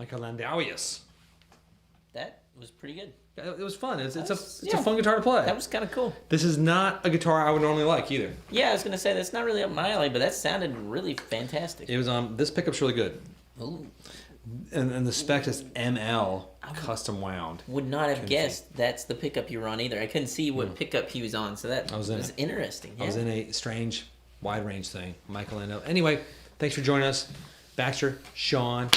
Michael Landauius. That was pretty good. It was fun. It's a yeah. fun guitar to play. That was kind of cool. This is not a guitar I would normally like either. Yeah, I was gonna say that's not really up my alley, but that sounded really fantastic. It was this pickup's really good. Ooh. And the spec is ML custom wound. Would not have guessed that's the pickup you were on either. I couldn't see what pickup he was on, so that was interesting. Yeah. I was in a strange wide range thing. Michael Landau. Anyway, thanks for joining us. Baxter, Sean.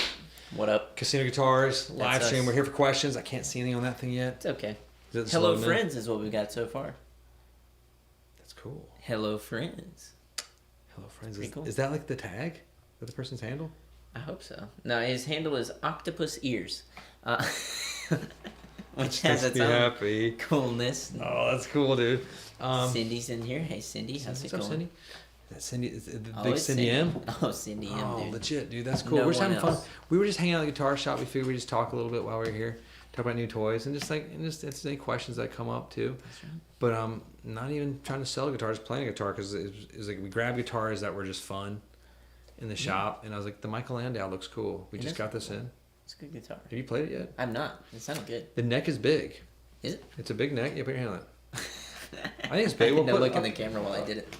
What up? Casino Guitars, live stream. us. We're here for questions. I can't see anything on that thing yet. It's okay. Is it Hello slow Friends is what we've got so far. That's cool. Hello Friends. Hello Friends. Pretty cool. Is that like the tag? Is that the person's handle? I hope so. No, his handle is Octopus Ears. Which has its own happy. coolness. Oh, that's cool, dude. Cindy's in here. Hey, Cindy. How's it What's up, going? Cindy? Is that Cindy? Is it the Oh, big it's Cindy M? Oh, Cindy M, Oh, dude. legit, dude. That's cool. No We're just one having fun. else. We were just hanging out at the guitar shop. We figured we'd just talk a little bit while we were here. Talk about new toys and just it's any questions that come up too. That's right. But not even trying to sell guitars, playing a guitar because it's like we grab guitars that were just fun in the shop, and I was like, the Michael Landau looks cool. We It just is got this cool. in. It's a good guitar. Have you played it yet? I'm not. It sounded good. The neck is big. Is it? It's a big neck. Yeah, put your hand on it. I think it's I big. didn't We'll look put in the camera while I did it.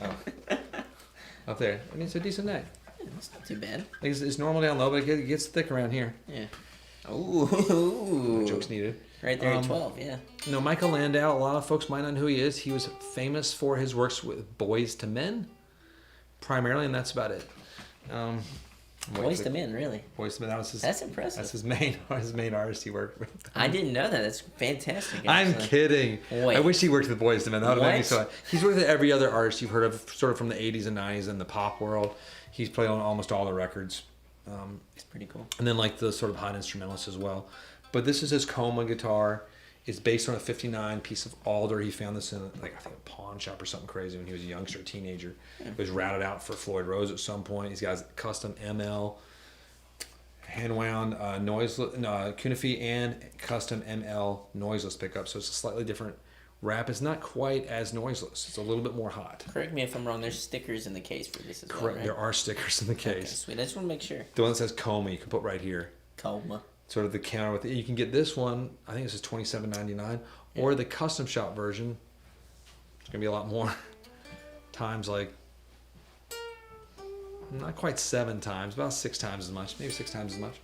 up there. I mean, it's a decent neck. Yeah, that's not too bad. Like, it's normal down low, but it gets thick around here. Yeah. Ooh. No jokes needed. Right there at 12, yeah. No, Michael Landau, a lot of folks might not know who he is. He was famous for his works with Boys to Men, primarily, and that's about it. Boys to Men, really. Boys to Men, that was his. That's impressive. That's his main artist he worked with. I didn't know that. That's fantastic. I'm actually. kidding. Wait. I wish he worked with Boys to Men. That would have made me What? so. He's worked with every other artist you've heard of, sort of from the 80s and 90s in the pop world. He's played on almost all the records. It's pretty cool. And then like the sort of hot instrumentalists as well. But this is his Coma guitar. It's based on a 59 piece of alder. He found this in like I think a pawn shop or something crazy when he was a youngster, teenager. It was routed out for Floyd Rose at some point. He's got his custom ML hand wound noiseless Kunify and custom ML noiseless pickup. So it's a slightly different wrap. It's not quite as noiseless. It's a little bit more hot. Correct me if I'm wrong. There's stickers in the case for this as well, Correct. right? There are stickers in the Okay, case. sweet. I just want to make sure. The one that says Coma you can put right here. Coma. Sort of the counter with it. You can get this one. I think this is $27.99, or the custom shop version. It's gonna be a lot more. Times like not quite 7 times, about 6 times as much, maybe 6 times as much.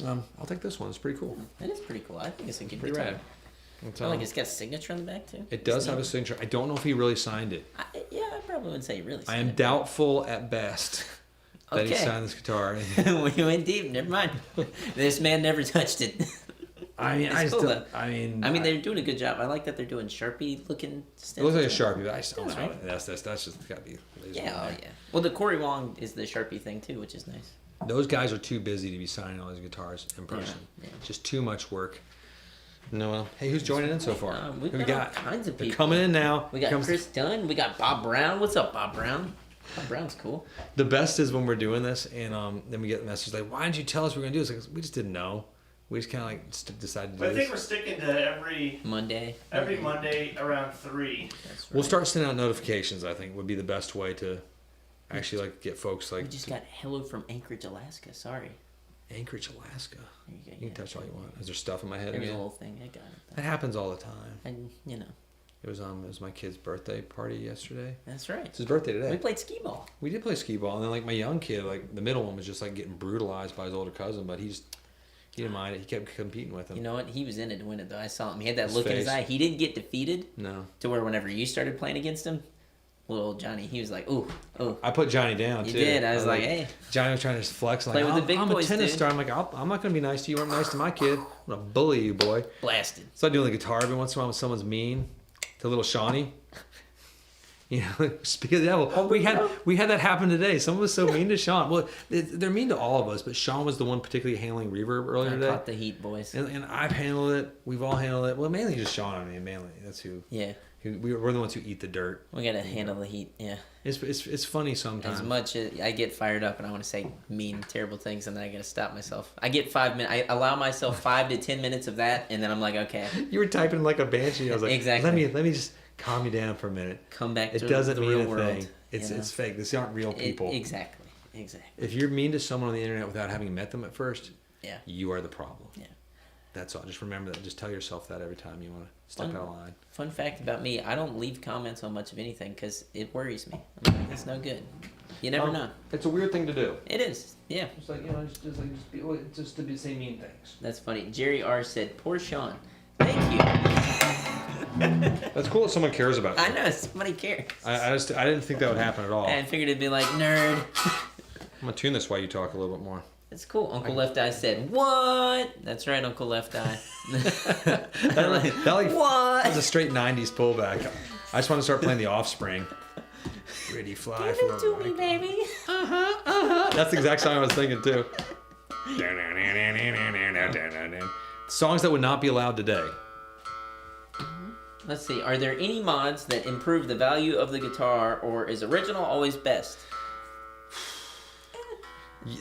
I'll take this one. It's pretty cool. That is pretty cool. I think it's a good Pretty guitar. rad. It's, I like it's got a signature on the back too. it does It's have a neat. signature. I don't know if he really signed it. Yeah, I probably wouldn't say really. I am doubtful at best that he Okay. signed this guitar. We went deep. Never mind. This man never touched it. I mean, It's I cool, still. though. I mean, they're doing a good job. I like that they're doing Sharpie looking. It looks like a stencils. Sharpie, but I still That's know right. that's just gotta be laser. Yeah, on oh there. yeah. Well, the Corey Wong is the Sharpie thing too, which is nice. Those guys are too busy to be signing all these guitars in person. Yeah. Just too much work. No, well, hey, who's joining in so far? We've Who we got all kinds of They're people. coming in now. We got Here comes- Chris Dunn. We got Bob Brown. What's up, Bob Brown? Bob Brown's cool. The best is when we're doing this, and then we get the message like, "Why didn't you tell us we were gonna do this?" Like, we just didn't know. We just kind of like decided to do But I think this. we're sticking to every Monday. Monday around 3. That's right. We'll start sending out notifications. I think would be the best way to actually like get folks like We just got hello from Anchorage, Alaska. Sorry. Anchorage, Alaska. There you go. You can touch all you want. Is there stuff in my head There was a again? little thing. I got it. That happens all the time. And It was my kid's birthday party yesterday. that's right. It's his birthday today. We played skee ball. We did play skee ball, and then like my young kid, like the middle one, was just like getting brutalized by his older cousin, but he didn't mind it. He kept competing with him. You know what? He was in it to win it, though. I saw him. He had that His look in his face. eye. He didn't get defeated No, to where whenever you started playing against him, little old Johnny, he was like, ooh. I put Johnny down You too. did. I was like, hey. Johnny was trying to flex like, Play with the big I'm boys, a tennis dude." star. I'm like, I'm not gonna be nice to you. You weren't nice to my kid. I'm gonna bully you, boy. Blasted. So I do the guitar every once in a while when someone's mean to little Shawnee. You know, speak of the devil. We had that happen today. Someone was so mean to Sean. Well, they're mean to all of us, but Sean was the one particularly handling reverb earlier I today. caught the heat, boys. And I've handled it. We've all handled it. Well, mainly just Sean. I mean, mainly that's who. Yeah. We're the ones who eat the dirt. We got to handle the heat. Yeah. It's funny sometimes. As much as I get fired up and I want to say mean, terrible things, and then I got to stop myself. I get 5 minutes. I allow myself 5 to 10 minutes of that, and then I'm like, okay, You were typing like a banshee. I was like, Exactly. Let me just calm you down for a minute. come back It to doesn't the mean real a world. thing. It's you know? it's fake. These aren't real people. Exactly. If you're mean to someone on the internet without having met them at first, Yeah. You are the problem. Yeah. That's all. Just remember that. Just tell yourself that every time you want to step Fun. out of line. Fun fact about me: I don't leave comments on much of anything because it worries me. I'm like, it's no good. You never know. It's a weird thing to do. It is. Yeah. Just like just to say mean things. That's funny. Jerry R said, "Poor Sean." Thank you. That's cool that someone cares about you. I know somebody cares. I didn't think that would happen at all. I figured it'd be like nerd. I'm gonna tune this while you talk a little bit more. It's cool. Uncle Left Eye said, "What?" That's right, Uncle Left Eye. That What? was a straight '90s pullback. I just want to start playing The Offspring. Pretty fly Give for it to me, baby. That's the exact song I was thinking too. Songs that would not be allowed today. Let's see. Are there any mods that improve the value of the guitar, or is original always best?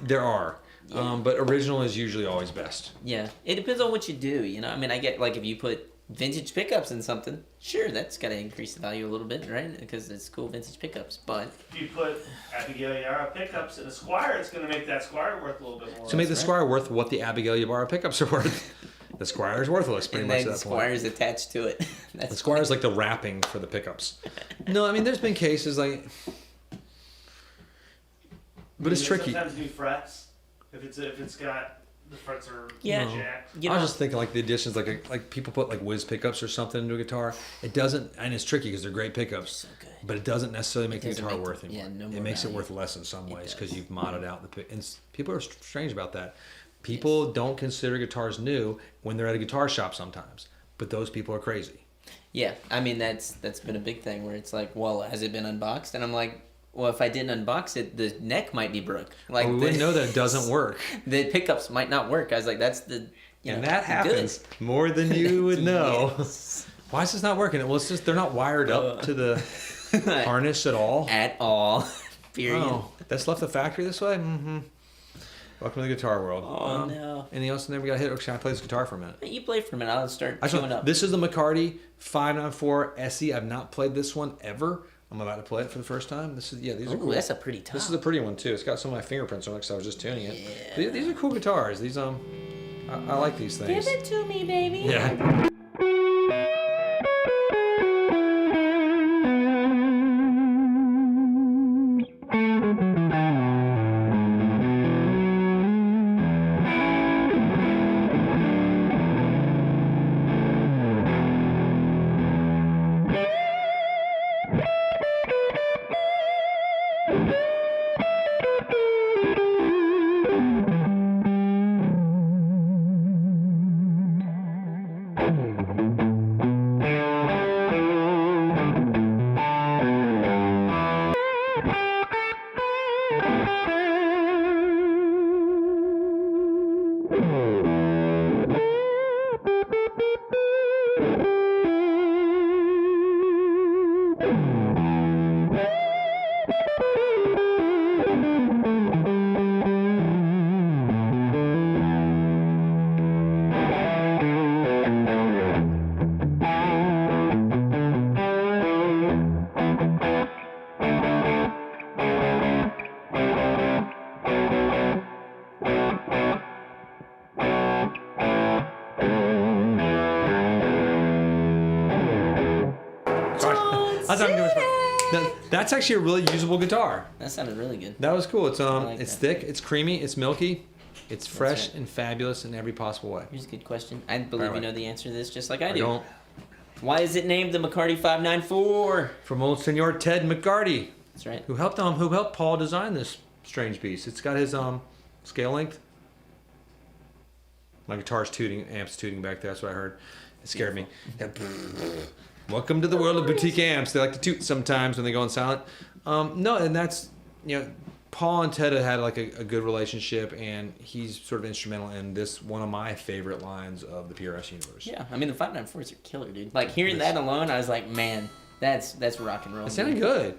There are, Yeah. but original is usually always best. Yeah, it depends on what you do. You know, I mean, I get like if you put vintage pickups in something, sure, that's got to increase the value a little bit, right? Because it's cool vintage pickups. But If you put Abigail Yara pickups in a Squire, it's going to make that Squire worth a little bit more. So make the right. Squire worth what the Abigail Ybarra pickups are worth. The Squire is worthless, pretty and much then at the that point. Squire's attached to it. That's The Squire is like the wrapping for the pickups. No, I mean there's been cases like, but it's tricky. Sometimes new frets. If it's got the frets are Yeah. jacked. You I know, was just thinking like the additions, like people put like whiz pickups or something into a guitar. It doesn't, and it's tricky because they're great pickups, so good. but it doesn't necessarily make the Doesn't guitar make- worth anymore. yeah, no It more makes it value. worth less in some It ways because does. you've modded out the pick. And people are strange about that. People don't consider guitars new when they're at a guitar shop sometimes, but those people are crazy. Yeah, I mean that's been a big thing where it's like, well, has it been unboxed? And I'm like, well, if I didn't unbox it, the neck might be broke. Like we wouldn't know that it doesn't work. The pickups might not work. I was like, that's the And that happens more than you would know. Yes. Why is this not working? Well, it's just they're not wired up to the harness at all. At all. Period. Oh, that's left the factory this way? Mm-hmm. Welcome to the guitar world. Oh, no. Anything else in there we got hit? Or can I play this guitar for a minute? You play for a minute. I'll start I just queuing want, up. this is the McCarty 594 SE. I've not played this one ever. I'm about to play it for the first time. These are Ooh, cool. that's a pretty top. This is a pretty one too. It's got some of my fingerprints on it because I was just tuning it. Yeah. These are cool guitars. These I like these things. Give it to me, baby. Yeah. That's not gonna That's actually a really usable guitar. That sounded really good. That was cool. It's like it's that. thick, it's creamy, it's milky, it's fresh right. and fabulous in every possible way. Here's a good question. I believe you Alright. know the answer to this just like I I do. don't. Why is it named the McCarty 594? From old Senor Ted McCarty, That's right. who helped Paul design this strange beast. It's got his scale length. My guitar's amp's tooting back there. That's what I heard. It scared me. Welcome to the world of boutique amps. They like to toot sometimes when they go on silent. No, and that's, Paul and Ted had like a good relationship, and he's sort of instrumental in this one of my favorite lines of the PRS universe. Yeah, I mean the 594s are killer, dude. Like hearing that alone, I was like, man, that's rock and roll. It sounded dude. good.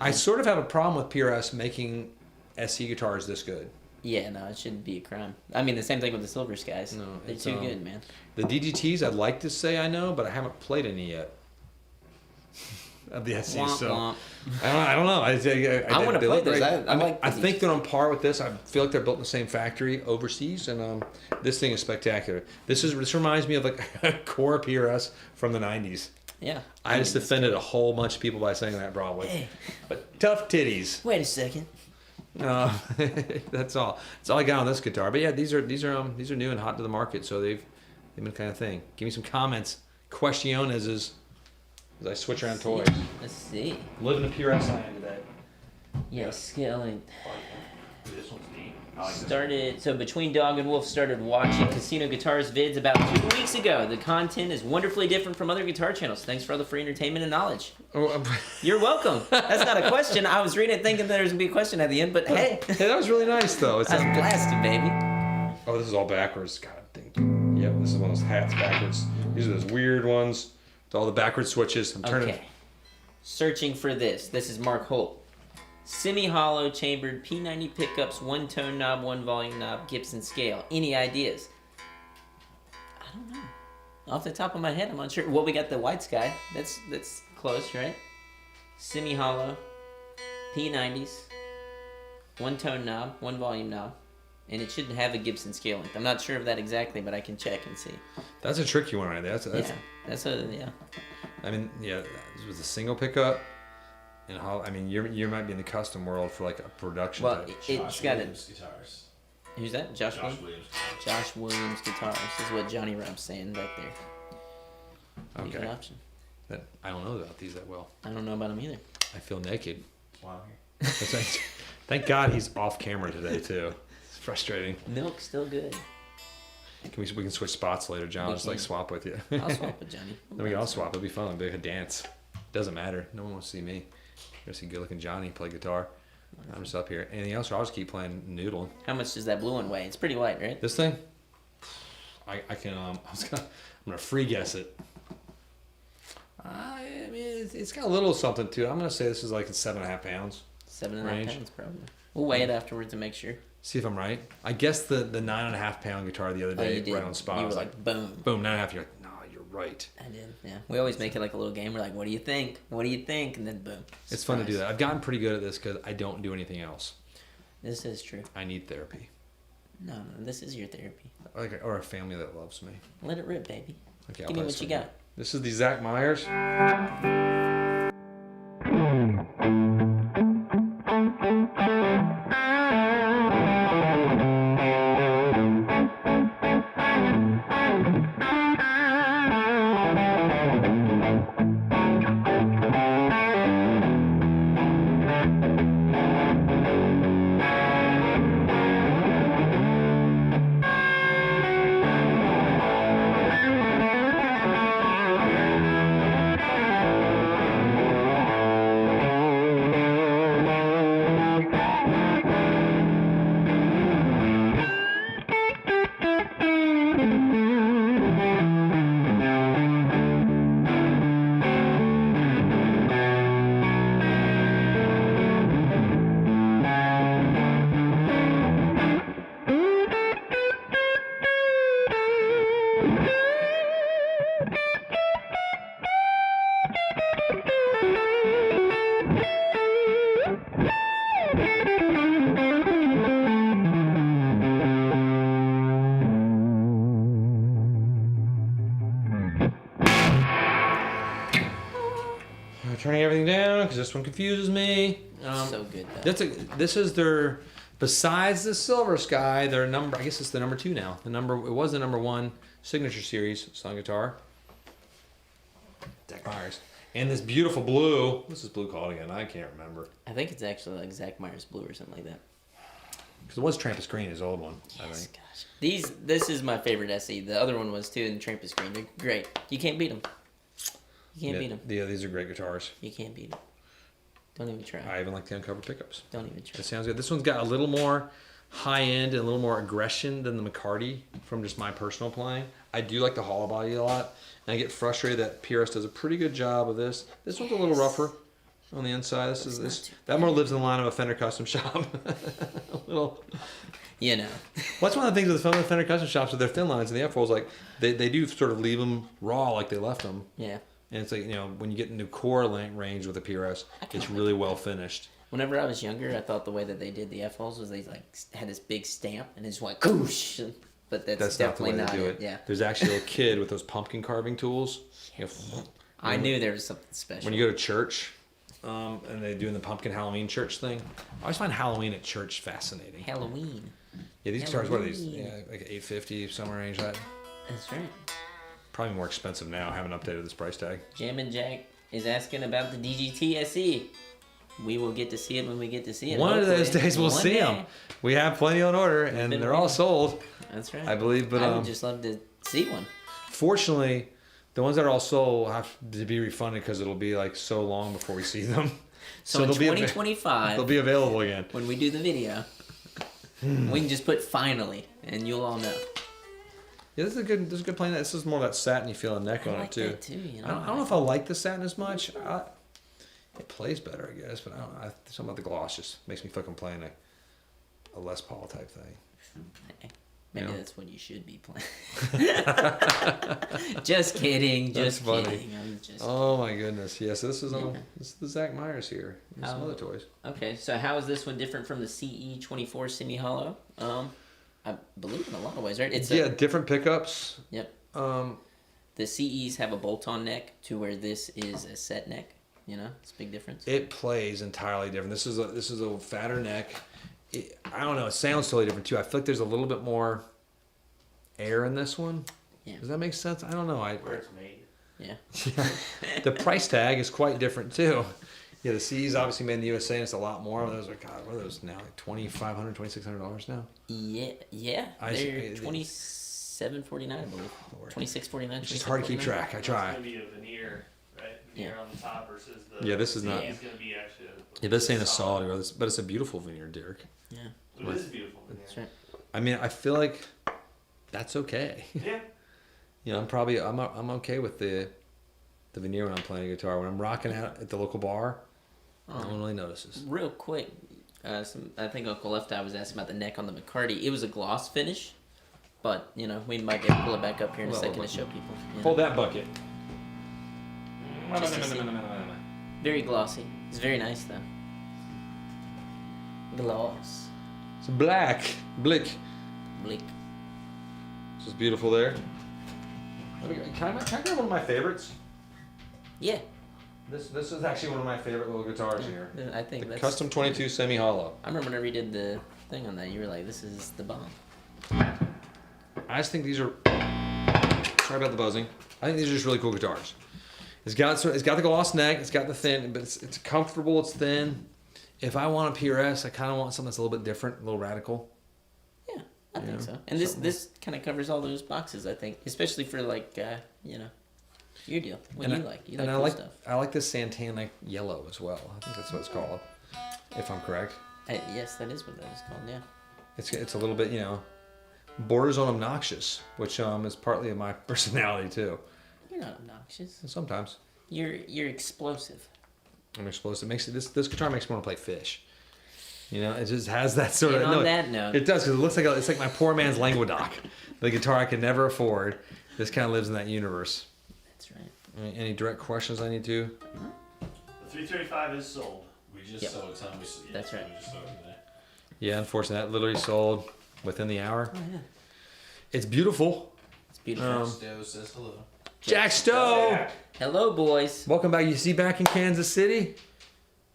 I sort of have a problem with PRS making SE guitars this good. Yeah, no, it shouldn't be a crime. I mean the same thing with the Silver Skies. No, They're it's, too good, man. The DGTs, I'd like to say I know, but I haven't played any yet. of the SE. Womp, So womp. I don't know. I wanna they play look those. great. I like I these. think they're on par with this. I feel like they're built in the same factory overseas, and this thing is spectacular. This reminds me of like a core PRS from the '90s. Yeah. I just offended a whole bunch of people by saying that probably. Hey. But tough titties. Wait a second. That's all. That's all I got on this guitar. But yeah, these are new and hot to the market, so they've been kind of thing. Give me some comments, questiones as I switch around toys. Let's see. Living a PRS land today. Yeah, scaling. This one's neat. I like this. Started so between Dog and Wolf started watching Casino Guitars vids about 2 weeks ago. The content is wonderfully different from other guitar channels. Thanks for all the free entertainment and knowledge. Oh, You're welcome. That's not a question. I was reading it thinking there was gonna be a question at the end, but hey, hey, that was really nice though. It's I was blasted, baby. oh, this is all backwards. God, thank you. Yep, this is one of those hats backwards. These are those weird ones. It's all the backwards switches. I'm turning. Okay. Searching for this. This is Mark Holt. Semi-hollow chambered P90 pickups, one tone knob, one volume knob, Gibson scale. Any ideas? I don't know. Off the top of my head, I'm unsure. Well, we got the White Sky. That's close, right? Semi-hollow, P90s, one tone knob, one volume knob, and it shouldn't have a Gibson scale length. I'm not sure of that exactly, but I can check and see. That's a tricky one right there. Yeah. I mean, yeah, this was a single pickup. And how? I mean, you might be in the custom world for like a production. Well, type. it's got a. Guitars. Who's that? Josh Williams? Williams. Josh Williams guitars is what Johnny Rob's saying back there. Pretty good Okay. option. That I don't know about these that well. I don't know about him either. I feel naked. Wow. Thank God he's off camera today too. It's frustrating. Milk's still good. We can switch spots later, John. We I'll just like can. swap with you. I'll swap with Johnny. Then we can all swap. It'll be fun. It'll be like a dance. Doesn't matter. No one wants to see me. You're gonna see good looking Johnny play guitar. I'm just up here. Anything else? Or I'll just keep playing noodling. How much does that blue one weigh? It's pretty light, right? This thing, I can. I'm gonna free guess it. I mean, it's got a little something to it. I'm gonna say this is like 7.5 pounds. 7.5 Range. pounds, probably. We'll weigh it afterwards to make sure. See if I'm right. I guess the 9.5 pound guitar the other Oh, day you did. right on spot. You I were was like, boom. boom, 9.5. You're like, no, you're right. I did, yeah. We always make it like a little game. We're like, what do you think? What do you think? And then boom. It's fun to do Surprise. that. I've gotten pretty good at this because I don't do anything else. This is true. I need therapy, No, this is your therapy. or a family that loves me. Let it rip, baby. Okay, Give me what you got. This is the Zach Myers. Turning everything down because this one confuses me. So good, though. This is their, besides the Silver Sky, their number. I guess it's the number 2 now. It was the number 1 signature series song guitar. Zach Myers. And this beautiful blue. What's this blue called again? I can't remember. I think it's actually like Zach Myers Blue or something like that. Because it was Trampus Green, his old one. I Yes, think. gosh. This is my favorite SE. The other one was too, and Trampus Green. They're great. You can't beat them. You can't beat them. Yeah, these are great guitars. You can't beat them. Don't even try. I even like the uncovered pickups. Don't even try. It sounds good. This one's got a little more high end and a little more aggression than the McCarty from just my personal playing. I do like the hollow body a lot, and I get frustrated that PRS does a pretty good job of this. This one's a little rougher on the inside. That more lives in the line of a Fender Custom Shop. a little. You know. Well, that's one of the things with the Fender Custom Shops with their thin lines and the F-rolls, like they do sort of leave them raw like they left them. Yeah. And it's like, when you get into core range with a PRS, it's really well finished. Whenever I was younger, I thought the way that they did the F-holes was they had this big stamp and it just went koosh. But that's definitely not the way not to do it. Yeah. There's actually a kid with those pumpkin carving tools. I knew there was something special. When you go to church, and they're doing the pumpkin Halloween church thing, I always find Halloween at church fascinating. Halloween. Yeah, these guitars, what are these? Halloween. Yeah, like $850, somewhere range that. That's right. Probably more expensive now. I haven't updated this price tag. Jammin' Jack is asking about the DGT SE. We will get to see it when we get to see it. One of those hopefully. days we'll One see day. them. We have plenty on order, and been they're all waiting. sold, That's right. I believe. But I would just love to see one. fortunately, the ones that are all sold will have to be refunded because it'll be like so long before we see them. So in they'll be 2025, they'll be available again. when we do the video, we can just put finally, and you'll all know. Yeah, this is a good playing. This is more of that satiny feeling neck I on like it too. that too. You know, I don't know if I like the satin as much. It plays better, I guess, but I don't know. Something about the gloss just makes me feel like I'm playing a Les Paul type thing. Maybe Yeah. that's what you should be playing. Just kidding. That's Just funny. kidding. I'm just. Oh my goodness! Yes, this is Yeah. this is the Zach Myers here. And some How- other toys. Okay, so how is this one different from the CE24 semi hollow? I believe in a lot of ways, right? It's Yeah, different pickups. Yep. Um, The CEs have a bolt-on neck to where this is a set neck. You know, it's a big difference. it plays entirely different. This is a fatter neck. I don't know. It sounds totally different too. I feel like there's a little bit more air in this one. Yeah. Does that make sense? I don't know. Where it's made. Yeah. The price tag is quite different too. Yeah, the C's obviously made in the USA, and it's a lot more. Those are God, what are those now? Like $2,500, $2,600 now. Yeah. I They're see. $27.49, I believe. Lord. $26.49. It's just hard to keep $27.49. track. I It's try. gonna be a veneer, right? Veneer Yeah. on the top versus the. Yeah, this is not- It's gonna be actually. Yeah, this ain't a solid, but it's a beautiful veneer, Derek. Yeah, It is beautiful. Veneer. that's right. I mean, I feel like that's okay. Yeah. I'm okay with the veneer when I'm playing a guitar. When I'm rocking out at the local bar, no one really notices. Real quick, I think Uncle Left Eye was asking about the neck on the McCarty. It was a gloss finish, but we might be able to pull it back up here in a Well, second to show people. Hold that bucket. Just to see. Very glossy. It's very nice though. Gloss. It's black. Blick. Bleak. This is beautiful there. Can I grab one of my favorites? Yeah, This is actually one of my favorite little guitars here. I think The that's Custom 22 Semi Hollow. I remember whenever you did the thing on that, you were like, "This is the bomb." I just think these are. Sorry about the buzzing. I think these are just really cool guitars. It's got the gloss neck. It's got the thin, but it's comfortable. It's thin. If I want a PRS, I kind of want something that's a little bit different, a little radical. Yeah, I think Yeah, so. And this something. this kind of covers all those boxes, I think, especially for like your deal. What And you like? You like and cool I like stuff. I like this Santana yellow as well. I think that's what it's called, if I'm correct. Yes, that is what that is called. Yeah. It's a little bit borders on obnoxious, which is partly of my personality too. You're not obnoxious. And sometimes You're explosive. I'm explosive. This guitar makes me want to play fish. It just has that sort And of. on No, that note, it does because it looks like it's like my poor man's Languedoc, the guitar I could never afford. This kind of lives in that universe. that's right. Any direct questions I need to? The 335 is sold. We just Yep. sold some. That's right. We just sold it today. Yeah, unfortunately, that literally sold within the hour. Oh yeah, It's beautiful. it's beautiful. Stowe says hello. Jack Stowe, Jack. Hello, boys. welcome back. You see, back in Kansas City,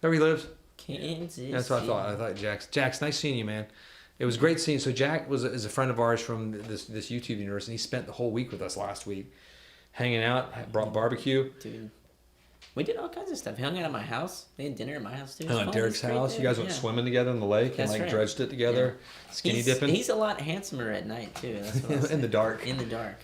there he lives. Kansas. That's what I thought. I thought Jack's nice seeing you, man. It was great seeing. So Jack is a friend of ours from this YouTube universe, and he spent the whole week with us last week, hanging out. Brought barbecue. Dude, we did all kinds of stuff. He hung out at my house. They had dinner at my house too. It was At fun. Derek's It was great, house. You dude. guys went Yeah. swimming together in the lake That's and right. dredged it together, skinny dipping He's a lot handsomer at night too. That's what I was in the saying. dark. In the dark.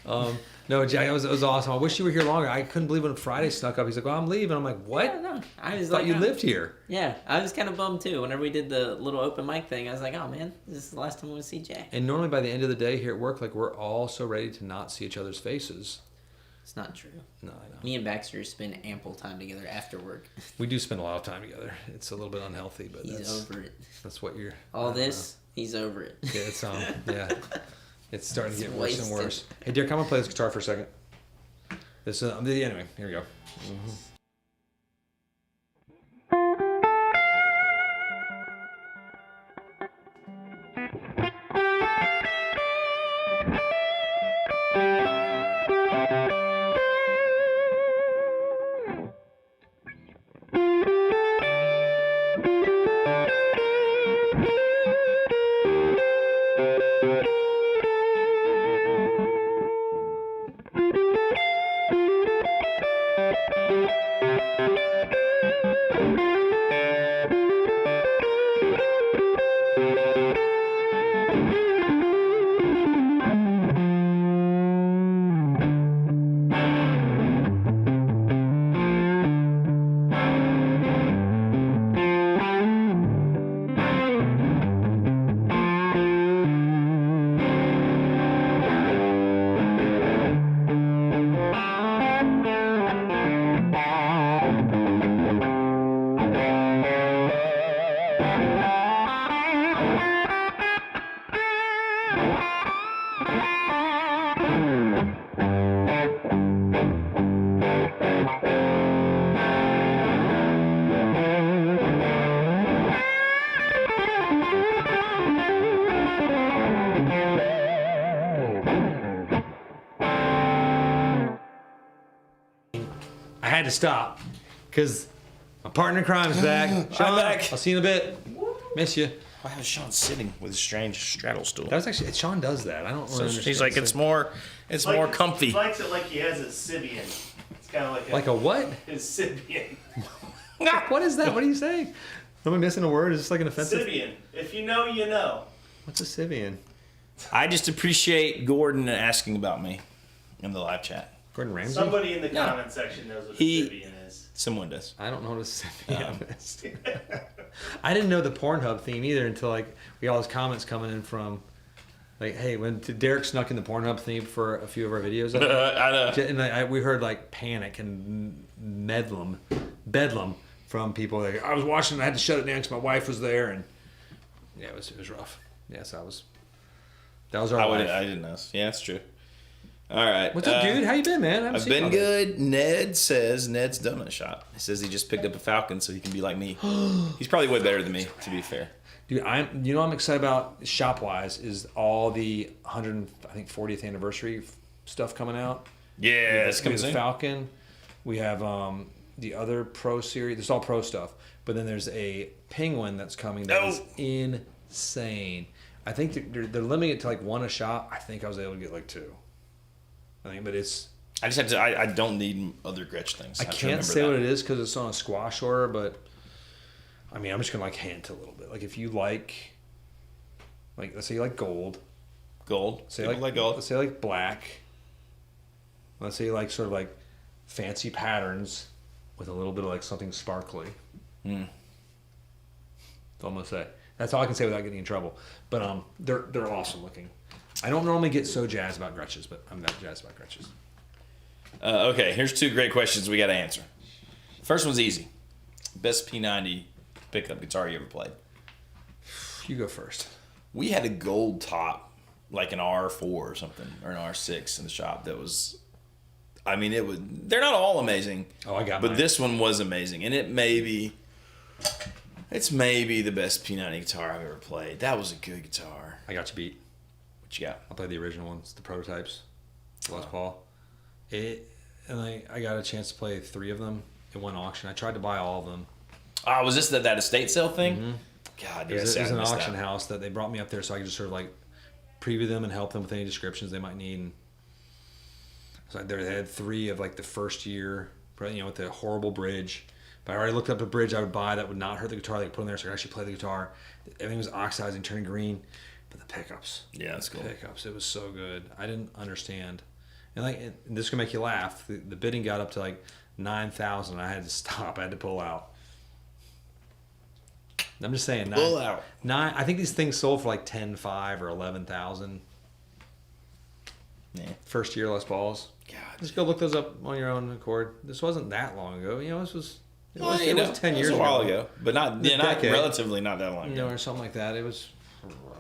No, Jack, it was awesome. I wish you were here longer. I couldn't believe when Friday snuck up. He's like, "Well, I'm leaving." I'm like, "What?" Yeah, no, I was I thought like, you oh. lived here. Yeah, I was kind of bummed too. Whenever we did the little open mic thing, I was like, "Oh man, this is the last time I'm gonna see Jack." And normally by the end of the day here at work, like we're all so ready to not see each other's faces. It's not true. No, I know. Me and Baxter spend ample time together after work. We do spend a lot of time together. It's a little bit unhealthy, but He's over it. that's what you're. I All don't this, he's over it. know. Yeah, it's yeah. It's starting to It's get worse and wasted. worse. Hey, Derek, I'm gonna play this guitar for a second. This anyway. Here we go. I had to stop because my partner in crime is back. Sean, I'm back. I'll see you in a bit. Miss you. Why was Sean sitting with a strange straddle stool? That was actually Sean does that. I don't really understand. He's like, it's more comfy. He likes it like he has a Sibian. It's kind of like like a what? his Sibian. What is that? What are you saying? Am I missing a word? Is this like an offensive? Sibian. If you know, you know. What's a Sibian? I just appreciate Gordon asking about me in the live chat. Gordon Ramsay? Somebody in the Yeah. comment section knows what He- a Sibian is. Someone does. I don't know what a Sibian is. I didn't know the Pornhub theme either until like we got all those comments coming in from like, hey, when Derek snuck in the Pornhub theme for a few of our videos. I know. And we heard like panic and bedlam from people. Like, I was watching and I had to shut it down because my wife was there, and yeah, it was rough. Yes, that was our life. I didn't know. Yeah, that's true. All right. What's up, dude? How you been, man? I haven't I've seen you been all day. good. Ned says Ned's Donut Shop. He says he just picked up a Falcon so he can be like me. He's probably way better than me, to be fair. Dude, I'm excited about shop wise is all the 140th anniversary stuff coming out. Yeah, it's We coming have the soon. Falcon. We have the other Pro series. It's all Pro stuff. But then there's a Penguin that's coming that is insane. I think they're limiting it to like one a shop. I think I was able to get like two. But it's. I just have to. I don't need other Gretsch things. I have to can't remember say that. what it is because it's on a squash order, but I mean, I'm just gonna like hint a little bit. Like if you like let's say you like gold. Gold. Say People like gold. Let's say like black. Let's say like sort of like fancy patterns with a little bit of like something sparkly. That's all I'm gonna say. That's all I can say without getting in trouble. But they're awesome looking. I don't normally get so jazzed about Gretches, but I'm not jazzed about Gretches. Okay, here's two great questions we got to answer. First one's easy. Best P90 pickup guitar you ever played? You go first. We had a gold top, like an R4 or something, or an R6 in the shop that was, I mean, they're not all amazing. Oh, I got But mine. this one was amazing. And it's maybe the best P90 guitar I've ever played. That was a good guitar. I got you beat. What you got? I played the original ones, the prototypes, Les Paul. I got a chance to play 3 of them in one auction. I tried to buy all of them. Was this that estate sale thing? God, dude, There's an missed auction that. house that they brought me up there so I could just sort of like preview them and help them with any descriptions they might need. And so they had 3 of like the first year, with the horrible bridge. But I already looked up a bridge I would buy that would not hurt the guitar. They could put in there so I could actually play the guitar. Everything was oxidizing, turning green. But the pickups. Yeah, that's cool. Pickups. It was so good. I didn't understand. And and this is gonna make you laugh. The bidding got up to like 9,000. I had to stop. I had to pull out. I'm just saying. Pull out. 9. I think these things sold for like 10,500 or 11,000. Yeah. First year Les Pauls. God. Just go look those up on your own accord. This wasn't that long ago. This was. It was, Well, it was 10 it was years a while ago, but not decade. relatively not that long ago. or something like that. It was.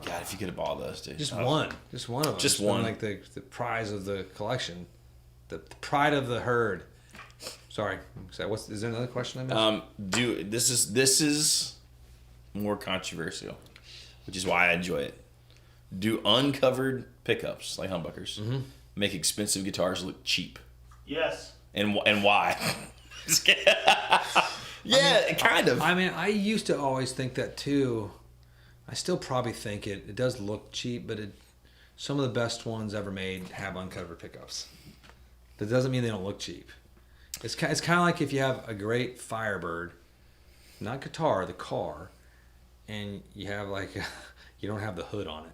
God, if you could have bought those, dude. Just Oh. one. Just one of them. Just It's been one. like the prize of the collection. the pride of the herd. Sorry, is there another question I missed? This is more controversial, which is why I enjoy it. Do uncovered pickups like humbuckers make expensive guitars look cheap? Yes. And why? Yeah, kind of. I mean, I used to always think that too. I still probably think it. It does look cheap, but some of the best ones ever made have uncovered pickups. That doesn't mean they don't look cheap. It's kind of like if you have a great Firebird, not guitar, the car, and you have you don't have the hood on it.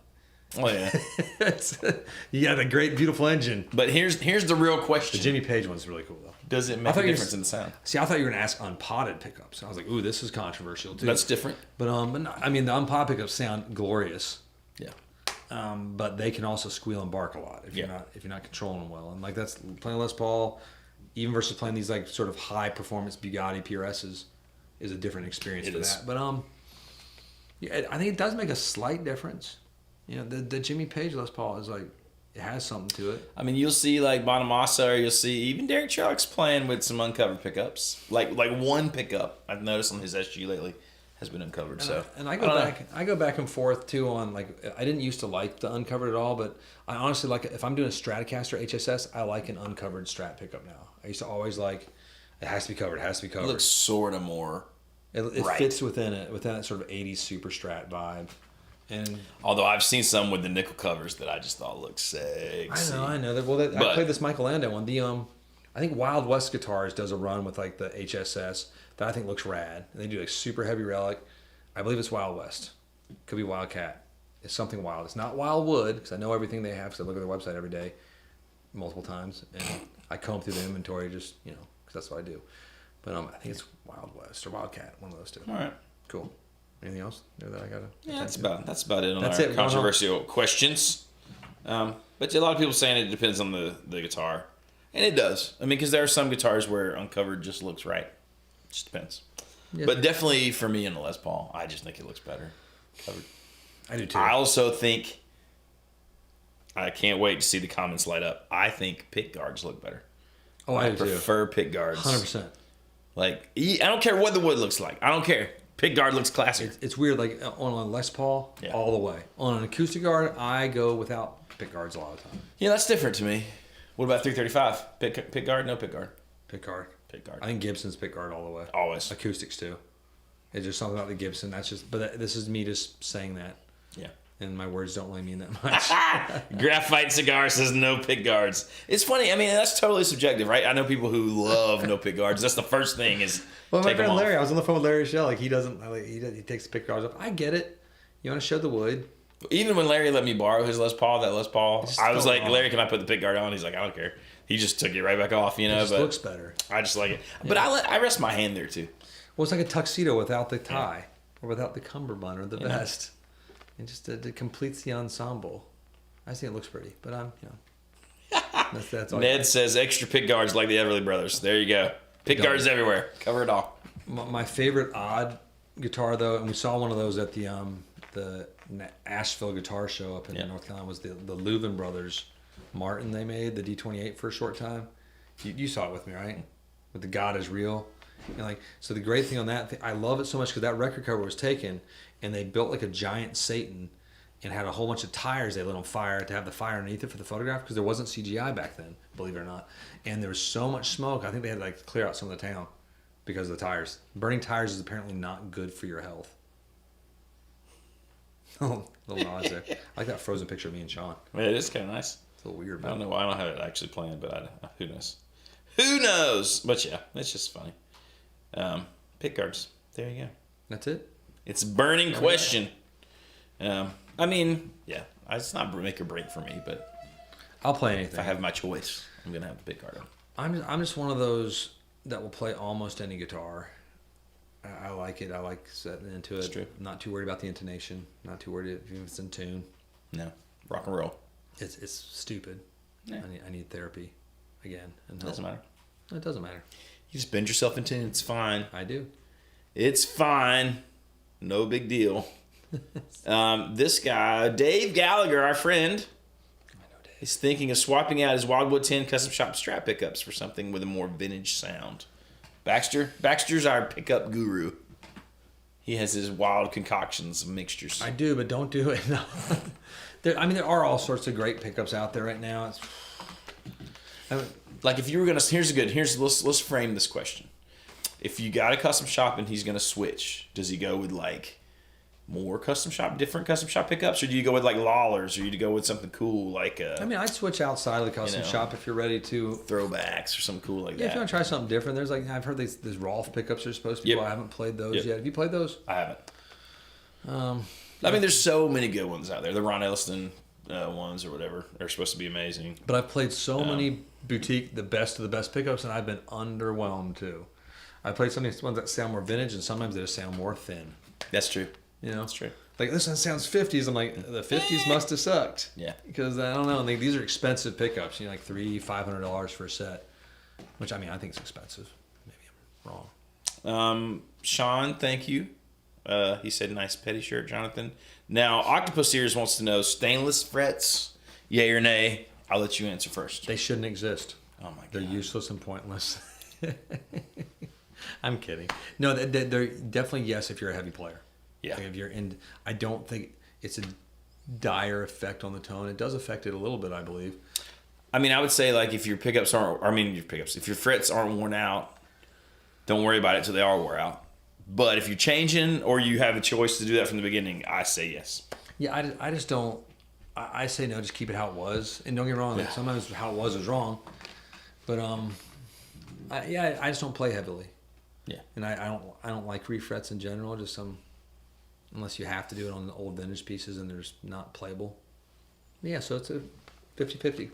Oh yeah. You got a great, beautiful engine. But here's the real The question. Jimmy Page one's really cool though. Does it I make thought a you were- difference in the sound? See, I thought you were gonna ask unpotted pickups. I was like, ooh, this is controversial too. That's different. But no, I mean the unpotted pickups sound glorious. Yeah. But they can also squeal and bark a lot if you're not controlling them well. And like that's playing Les Paul, even versus playing these like sort of high performance Bugatti PRSs, is a different experience for that. But yeah, I think it does make a slight difference. You know, the Jimmy Page Les Paul is like, it has something to it. I mean, you'll see like Bonamassa, or you'll see even Derek Trucks playing with some uncovered pickups. Like one pickup I've noticed on his SG lately has been uncovered. And I go back and forth too on like, I didn't used to like the uncovered at all, but I honestly like, if I'm doing a Stratocaster HSS, I like an uncovered Strat pickup now. I used to always like, it has to be covered, it has to be covered. It looks sort of more. It right. fits within that sort of 80s super Strat vibe. And Although I've seen some with the nickel covers that I just thought looked sexy. I know. I played this Michael Landau one. I think Wild West Guitars does a run with like the HSS that I think looks rad. And they do like super heavy relic. I believe it's Wild West. Could be Wildcat. It's something wild. It's not Wildwood because I know everything they have because I look at their website every day, multiple times, and I comb through the inventory just because that's what I do. But I think it's Wild West or Wildcat, one of those two. All right. Cool. Anything else there that I gotta? Yeah, that's about it on That's our it. controversial questions. But a lot of people saying it depends on the guitar, and it does. I mean, because there are some guitars where uncovered just looks right. It just depends. Yeah. But definitely for me in the Les Paul, I just think it looks better covered. I do too. I also think I can't wait to see the comments light up. I think pick guards look better. Oh, I do too. prefer pick guards. 100%. Like I don't care what the wood looks like. I don't care. Pick guard looks classic. It's weird, like on a Les Paul, Yeah. all the way. On an acoustic guard, I go without pick guards a lot of the time. Yeah, that's different to me. What about 335? Pick guard? No pick guard. Pick guard. Pick guard. I think Gibson's pick guard all the way. Always. Acoustics too. It's just something about the Gibson. This is me just saying that, Yeah. and my words don't really mean that much. Graphite Cigar says no pick guards. It's funny. I mean, that's totally subjective, right? I know people who love no pick guards. That's the first thing is Well, my take them friend off. Larry, I was on the phone with Larry Shell. Like he doesn't, he takes the pick guards off. I get it. You want to show the wood. Even when Larry let me borrow his Les Paul, just I was fell like, off. Larry, can I put the pick guard on? He's like, I don't care. He just took it right back off, It just but looks better. I just like it. But I rest my hand there too. Well, it's like a tuxedo without the tie or without the cummerbund or the vest. It completes the ensemble. I just think it looks pretty, but that's all. Ned says extra pick guards like the Everly Brothers. There you go. Pick guards everywhere. Cover it all. My favorite odd guitar though, and we saw one of those at the Asheville Guitar Show up in North Carolina, was the Leuven Brothers Martin they made, the D28 for a short time. You saw it with me, right? With the God is Real. And so the great thing on that, I love it so much because that record cover was taken and they built like a giant Satan and had a whole bunch of tires they lit on fire to have the fire underneath it for the photograph because there wasn't CGI back then, believe it or not. And there was so much smoke, I think they had to clear out some of the town because of the tires. Burning tires is apparently not good for your health. Oh, little nods there. I like that frozen picture of me and Sean. Yeah, it is kind of nice. It's a little weird, I don't but know why I don't have it actually planned, but who knows? Who knows? But yeah, it's just funny. Pick guards. There you go. that's it. It's a burning question. I mean, yeah, it's not make or break for me, but I'll play if anything. I have my choice, I'm gonna have the pick guard on. I'm just one of those that will play almost any guitar. I like it. I like setting into it. It's true. I'm not too worried about the intonation. Not too worried if it's in tune. No, rock and roll. It's stupid. Yeah. I need therapy again. And Doesn't matter. It doesn't matter. You just bend yourself in tune. It's fine. I do. It's fine. No big deal. This guy, Dave Gallagher, our friend. I know Dave. is thinking of swapping out his Wildwood 10 custom shop strap pickups for something with a more vintage sound. Baxter's our pickup guru. He has his wild concoctions of mixtures. I do, but don't do it. No. There are all sorts of great pickups out there right now. Like if you were gonna, let's frame this question. If you got a custom shop and he's gonna switch, does he go with like more different custom shop pickups, or do you go with like Lawlers, or do you go with something cool like I'd switch outside of the custom shop if you're ready to. throwbacks or something cool like Yeah, that? if you want to try something different, there's I've heard these Rolf pickups are supposed to be. Yep. Well, I haven't played those Yep. yet. Have you played those? I haven't. There's so many good ones out there. The Ron Elliston ones or whatever are supposed to be amazing. But I've played so many boutique, the best of the best pickups, and I've been underwhelmed too. I played some of these ones that sound more vintage, and sometimes they just sound more thin. That's true. You know, That's true. like this one sounds 50s. I'm like, the 50s must have sucked. Yeah. Because I don't know. And these are expensive pickups. You know, like $300-$500 for a set, which I think is expensive. Maybe I'm wrong. Sean, thank you. He said nice petty shirt, Jonathan. Now, Octopus Sears wants to know stainless frets, yay or nay? I'll let you answer first. They shouldn't exist. Oh my god. They're useless and pointless. I'm kidding. No, they're definitely yes if you're a heavy player. Yeah. Like if you're in, I don't think it's a dire effect on the tone. It does affect it a little bit, I believe. I would say like if your pickups if your frets aren't worn out, don't worry about it till they are wore out. But if you're changing or you have a choice to do that from the beginning, I say yes. Yeah, I just don't. I say no. Just keep it how it was. And don't get me wrong. Like, sometimes how it was wrong. But I just don't play heavily. Yeah. And I don't like refrets in general. Just unless you have to do it on the old vintage pieces and they're just not playable. Yeah. So it's a 50-50.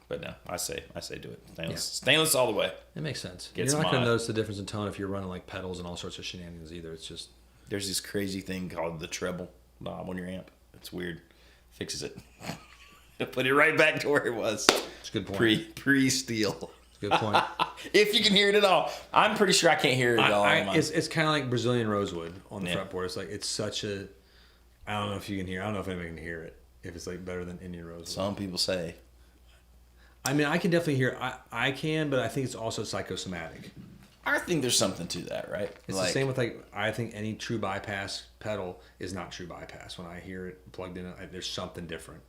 But no, I say do it. Stainless all the way. It makes sense. Get You're some not going mod. to notice the difference in tone if you're running like pedals and all sorts of shenanigans either. It's just There's this crazy thing called the treble knob on your amp. It's weird. Fixes it. Put it right back to where it was. it's a good point. Pre-steel. Good point. If you can hear it at all. I'm pretty sure I can't hear it at all. on mine. It's kind of like Brazilian rosewood on the Yeah. fretboard. It's like it's such a. I don't know if you can hear. I don't know if anybody can hear it. If it's like better than Indian rosewood. Some people say. I can definitely hear. I can, but I think it's also psychosomatic. I think there's something to that, right? It's the same with I think any true bypass pedal is not true bypass. When I hear it plugged in, there's something different,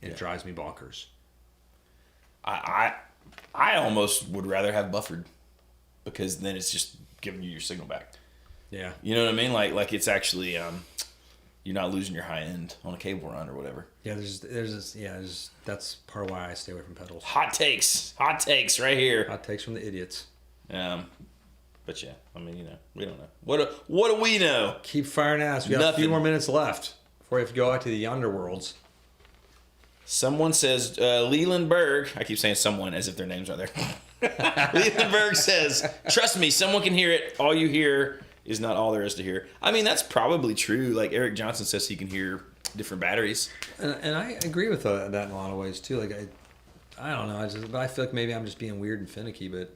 and it drives me bonkers. I almost would rather have buffered, because then it's just giving you your signal back. Yeah. You know what I mean? Like it's actually you're not losing your high end on a cable run or whatever. Yeah. That's part of why I stay away from pedals. Hot takes right here. Hot takes from the idiots. But yeah, we don't know. What do we know? Keep firing ass. We got a few Nothing. more minutes left before we have to go out to the yonder worlds. Someone says Leland Berg. I keep saying someone as if their name's right there. Leland Berg says, "Trust me, someone can hear it. All you hear is not all there is to hear." That's probably true. Like Eric Johnson says, he can hear different batteries. And I agree with that in a lot of ways too. Like I don't know. But I feel like maybe I'm just being weird and finicky. But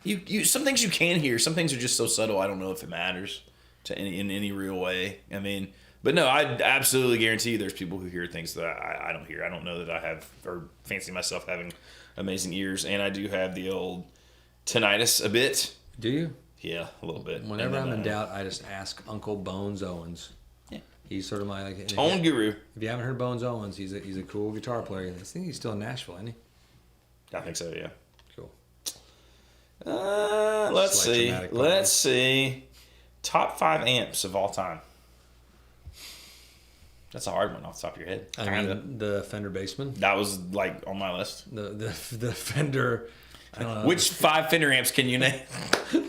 You some things you can hear. Some things are just so subtle. I don't know if it matters in any real way. But no, I absolutely guarantee you there's people who hear things that I don't hear. I don't know that I have or fancy myself having amazing ears, and I do have the old tinnitus a bit. do you? Yeah, a little bit. Whenever I'm in doubt, I just ask Uncle Bones Owens. Yeah. He's sort of my like Tone guru. If you haven't heard Bones Owens, he's a cool guitar player. I think he's still in Nashville, isn't he? I think so. Yeah. Cool. Let's Slight see. dramatic Let's see. Top 5 amps of all time. That's a hard one off the top of your head. The Fender Bassman. That was like on my list. The Fender. I don't know. Which 5 Fender amps can you name?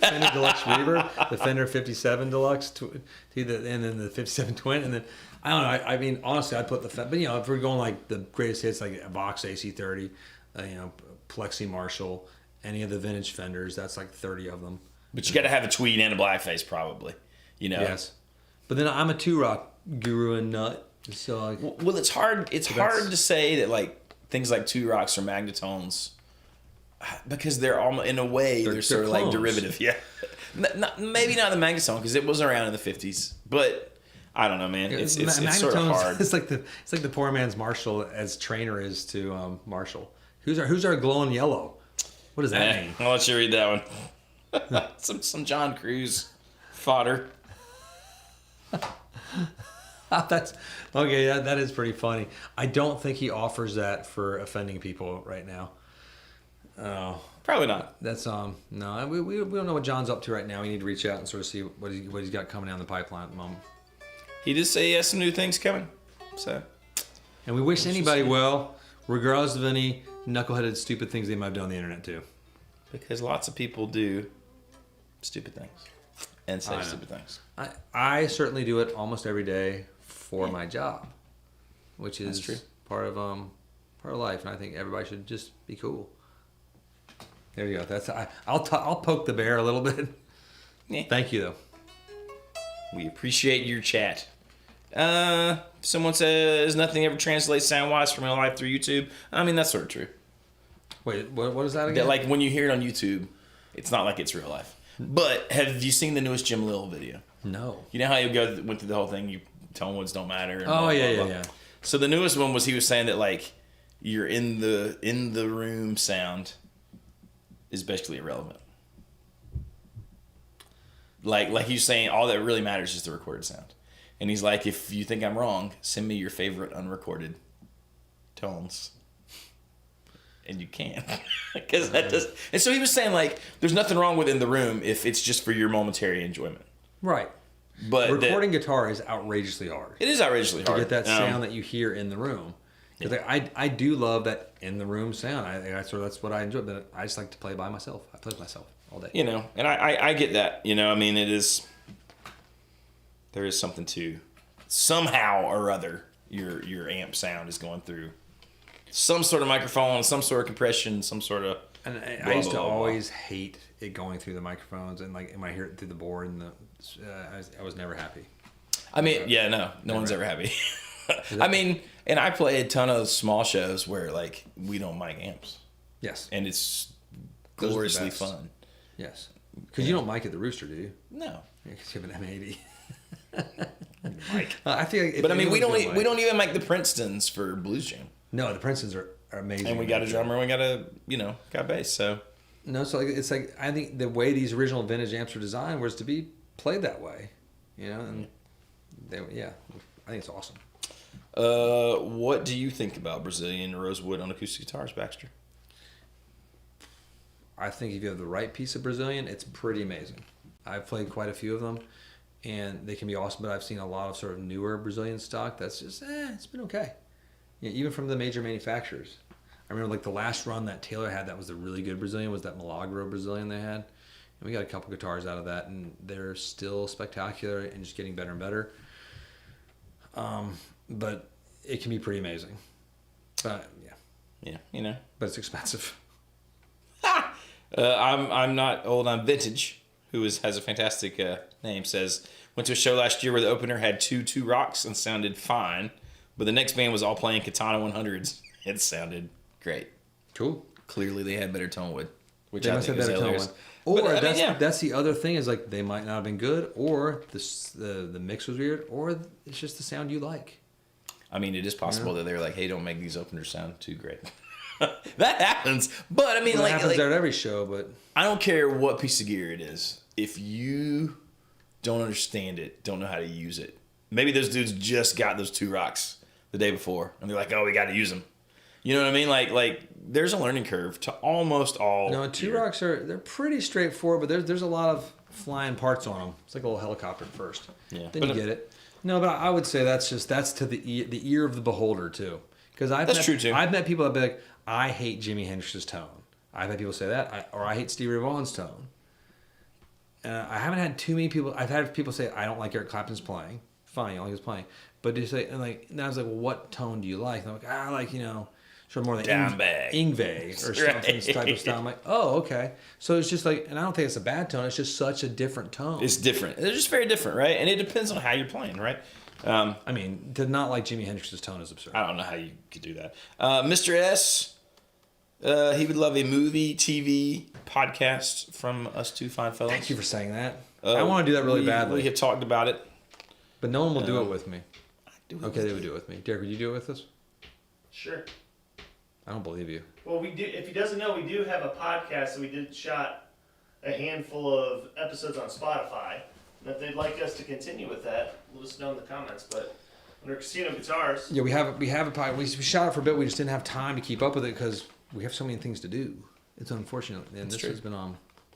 Fender Deluxe Reaver, the Fender 57 Deluxe, and then the 57 Twin, and then I don't know. Honestly, I'd put but if we're going like the greatest hits, like a Vox AC30, Plexi Marshall, any of the vintage Fenders, that's like 30 of them. But you got to have a tweed and a blackface, probably. Yes, but then I'm a two-rock guru and nut, so well, it's hard. It's hard to say that like things like two rocks or magnetones, because they're all in a way they're sort of like clones. derivative. Yeah, maybe not the magnetone because it was around in the 50s, but I don't know, man. It's sort of Magnetone's- hard. It's like the poor man's Marshall as trainer is to Marshall. Who's our glowing yellow? What does that mean? I'll let you read that one. some John Cruz fodder. That's okay. That is pretty funny. I don't think he offers that for offending people right now. Oh, Probably not. that's no. We don't know what John's up to right now. We need to reach out and sort of see what he's got coming down the pipeline at the moment. He did say he has some new things coming. So And we wish anybody well, regardless of any knuckleheaded stupid things they might have done on the internet too. because lots of people do stupid things and I say know. stupid things. I certainly do it almost every day for my job, which is That's true. part of life, and I think everybody should just be cool. There you go. That's I'll poke the bear a little bit. Yeah. Thank you though. We appreciate your chat. Someone says nothing ever translates sound-wise from real life through YouTube. I mean, that's sort of true. Wait, what is that again? That, like, when you hear it on YouTube, it's not like it's real life. But have you seen the newest Jim Lil video? No. You know how you went through the whole thing, tone woods don't matter. And Oh blah, yeah, blah, yeah, blah. yeah. So the newest one was he was saying that, like, your in the room sound is basically irrelevant. Like he's saying all that really matters is the recorded sound. And he's like, if you think I'm wrong, send me your favorite unrecorded tones. And you can. Because that does. And so he was saying, like, there's nothing wrong with in the room if it's just for your momentary enjoyment. Right. But Recording guitar is outrageously hard. it is outrageously To hard. get that sound that you hear in the room. Because Yeah. I do love that in the room sound. That's what I enjoy. But I just like to play by myself. I play by myself all day. You know, and I get that. You know, I mean, there is something to somehow or other your amp sound is going through some sort of microphone, some sort of compression, some sort of. And I Blah, used to blah, blah, blah. always hate it going through the microphones and like, when I hear it through the board and I was never happy. I mean, yeah, no one's ever happy. I mean, and I play a ton of small shows where like we don't mic amps, Yes. and it's Those are the gloriously best. fun. Yes. Because you don't mic at the Rooster, do you? No, Because you have an M80. Mike. I feel like if But I mean, we anyone's don't gonna we don't even make the Princetons for Blues Jam, No, the Princetons are amazing. and we got a drummer, and we got bass. So No, so it's like I think the way these original vintage amps were designed was to be played that way, you know, and I think it's awesome. what do you think about Brazilian rosewood on acoustic guitars, Baxter? I think if you have the right piece of Brazilian, it's pretty amazing. I've played quite a few of them, and they can be awesome. But I've seen a lot of sort of newer Brazilian stock that's just it's been okay. Yeah, even from the major manufacturers. I remember like the last run that Taylor had that was the really good Brazilian was that Milagro Brazilian they had, and we got a couple guitars out of that, and they're still spectacular and just getting better and better. But it can be pretty amazing. But Yeah, you know. but it's expensive. I'm not old. I'm vintage. Who has a fantastic name. Says went to a show last year where the opener had two rocks and sounded fine, but the next band was all playing Katana 100s. It sounded great. Cool. Clearly, they had better tone wood, which They I must think have is better tone hilarious. one. Or But, I mean, that's the other thing is like they might not have been good, or the mix was weird, or it's just the sound you like. I mean, it is possible that they're like, "Hey, don't make these openers sound too great." That happens, but I mean, Well, it like, happens at every show, but I don't care what piece of gear it is. If you don't understand it, don't know how to use it. Maybe those dudes just got those two rocks the day before, and they're like, "Oh, we got to use them." You know what I mean? Like there's a learning curve to almost all. no, two gear. rocks they're pretty straightforward, but there's a lot of flying parts on them. It's like a little helicopter at first. Yeah. Then But you get it. No, but I would say that's to the ear of the beholder too. Because That's true, too. I've met people that be like, I hate Jimi Hendrix's tone. I've had people say that, or I hate Stevie Ray Vaughan's tone. I haven't had too many people. I've had people say I don't like Eric Clapton's playing. Fine, you don't like his playing, but they say and I was like, well, what tone do you like? And I'm like, I like sort of more like Dimebag. Yngwie or something type of style. I'm like, oh, okay. So it's just like, and I don't think it's a bad tone. It's just such a different tone. It's different. They're just very different, right? And it depends on how you're playing, right? I mean, to not like Jimi Hendrix's tone is absurd. I don't know how you could do that. Mr. S, he would love a movie, TV, podcast from us two fine fellows. Thank you for saying that. I want to do that really badly. We have talked about it. But no one will do it with me. Do it Okay, they would do it with me. Derek, would you do it with us? Sure. I don't believe you. Well, we do. If he doesn't know, we do have a podcast that we did shot a handful of episodes on Spotify. And if they'd like us to continue with that, let us know in the comments. But under Casino Guitars, Yeah, we have a podcast. We shot it for a bit. We just didn't have time to keep up with it because we have so many things to do. It's unfortunate. And this true. has been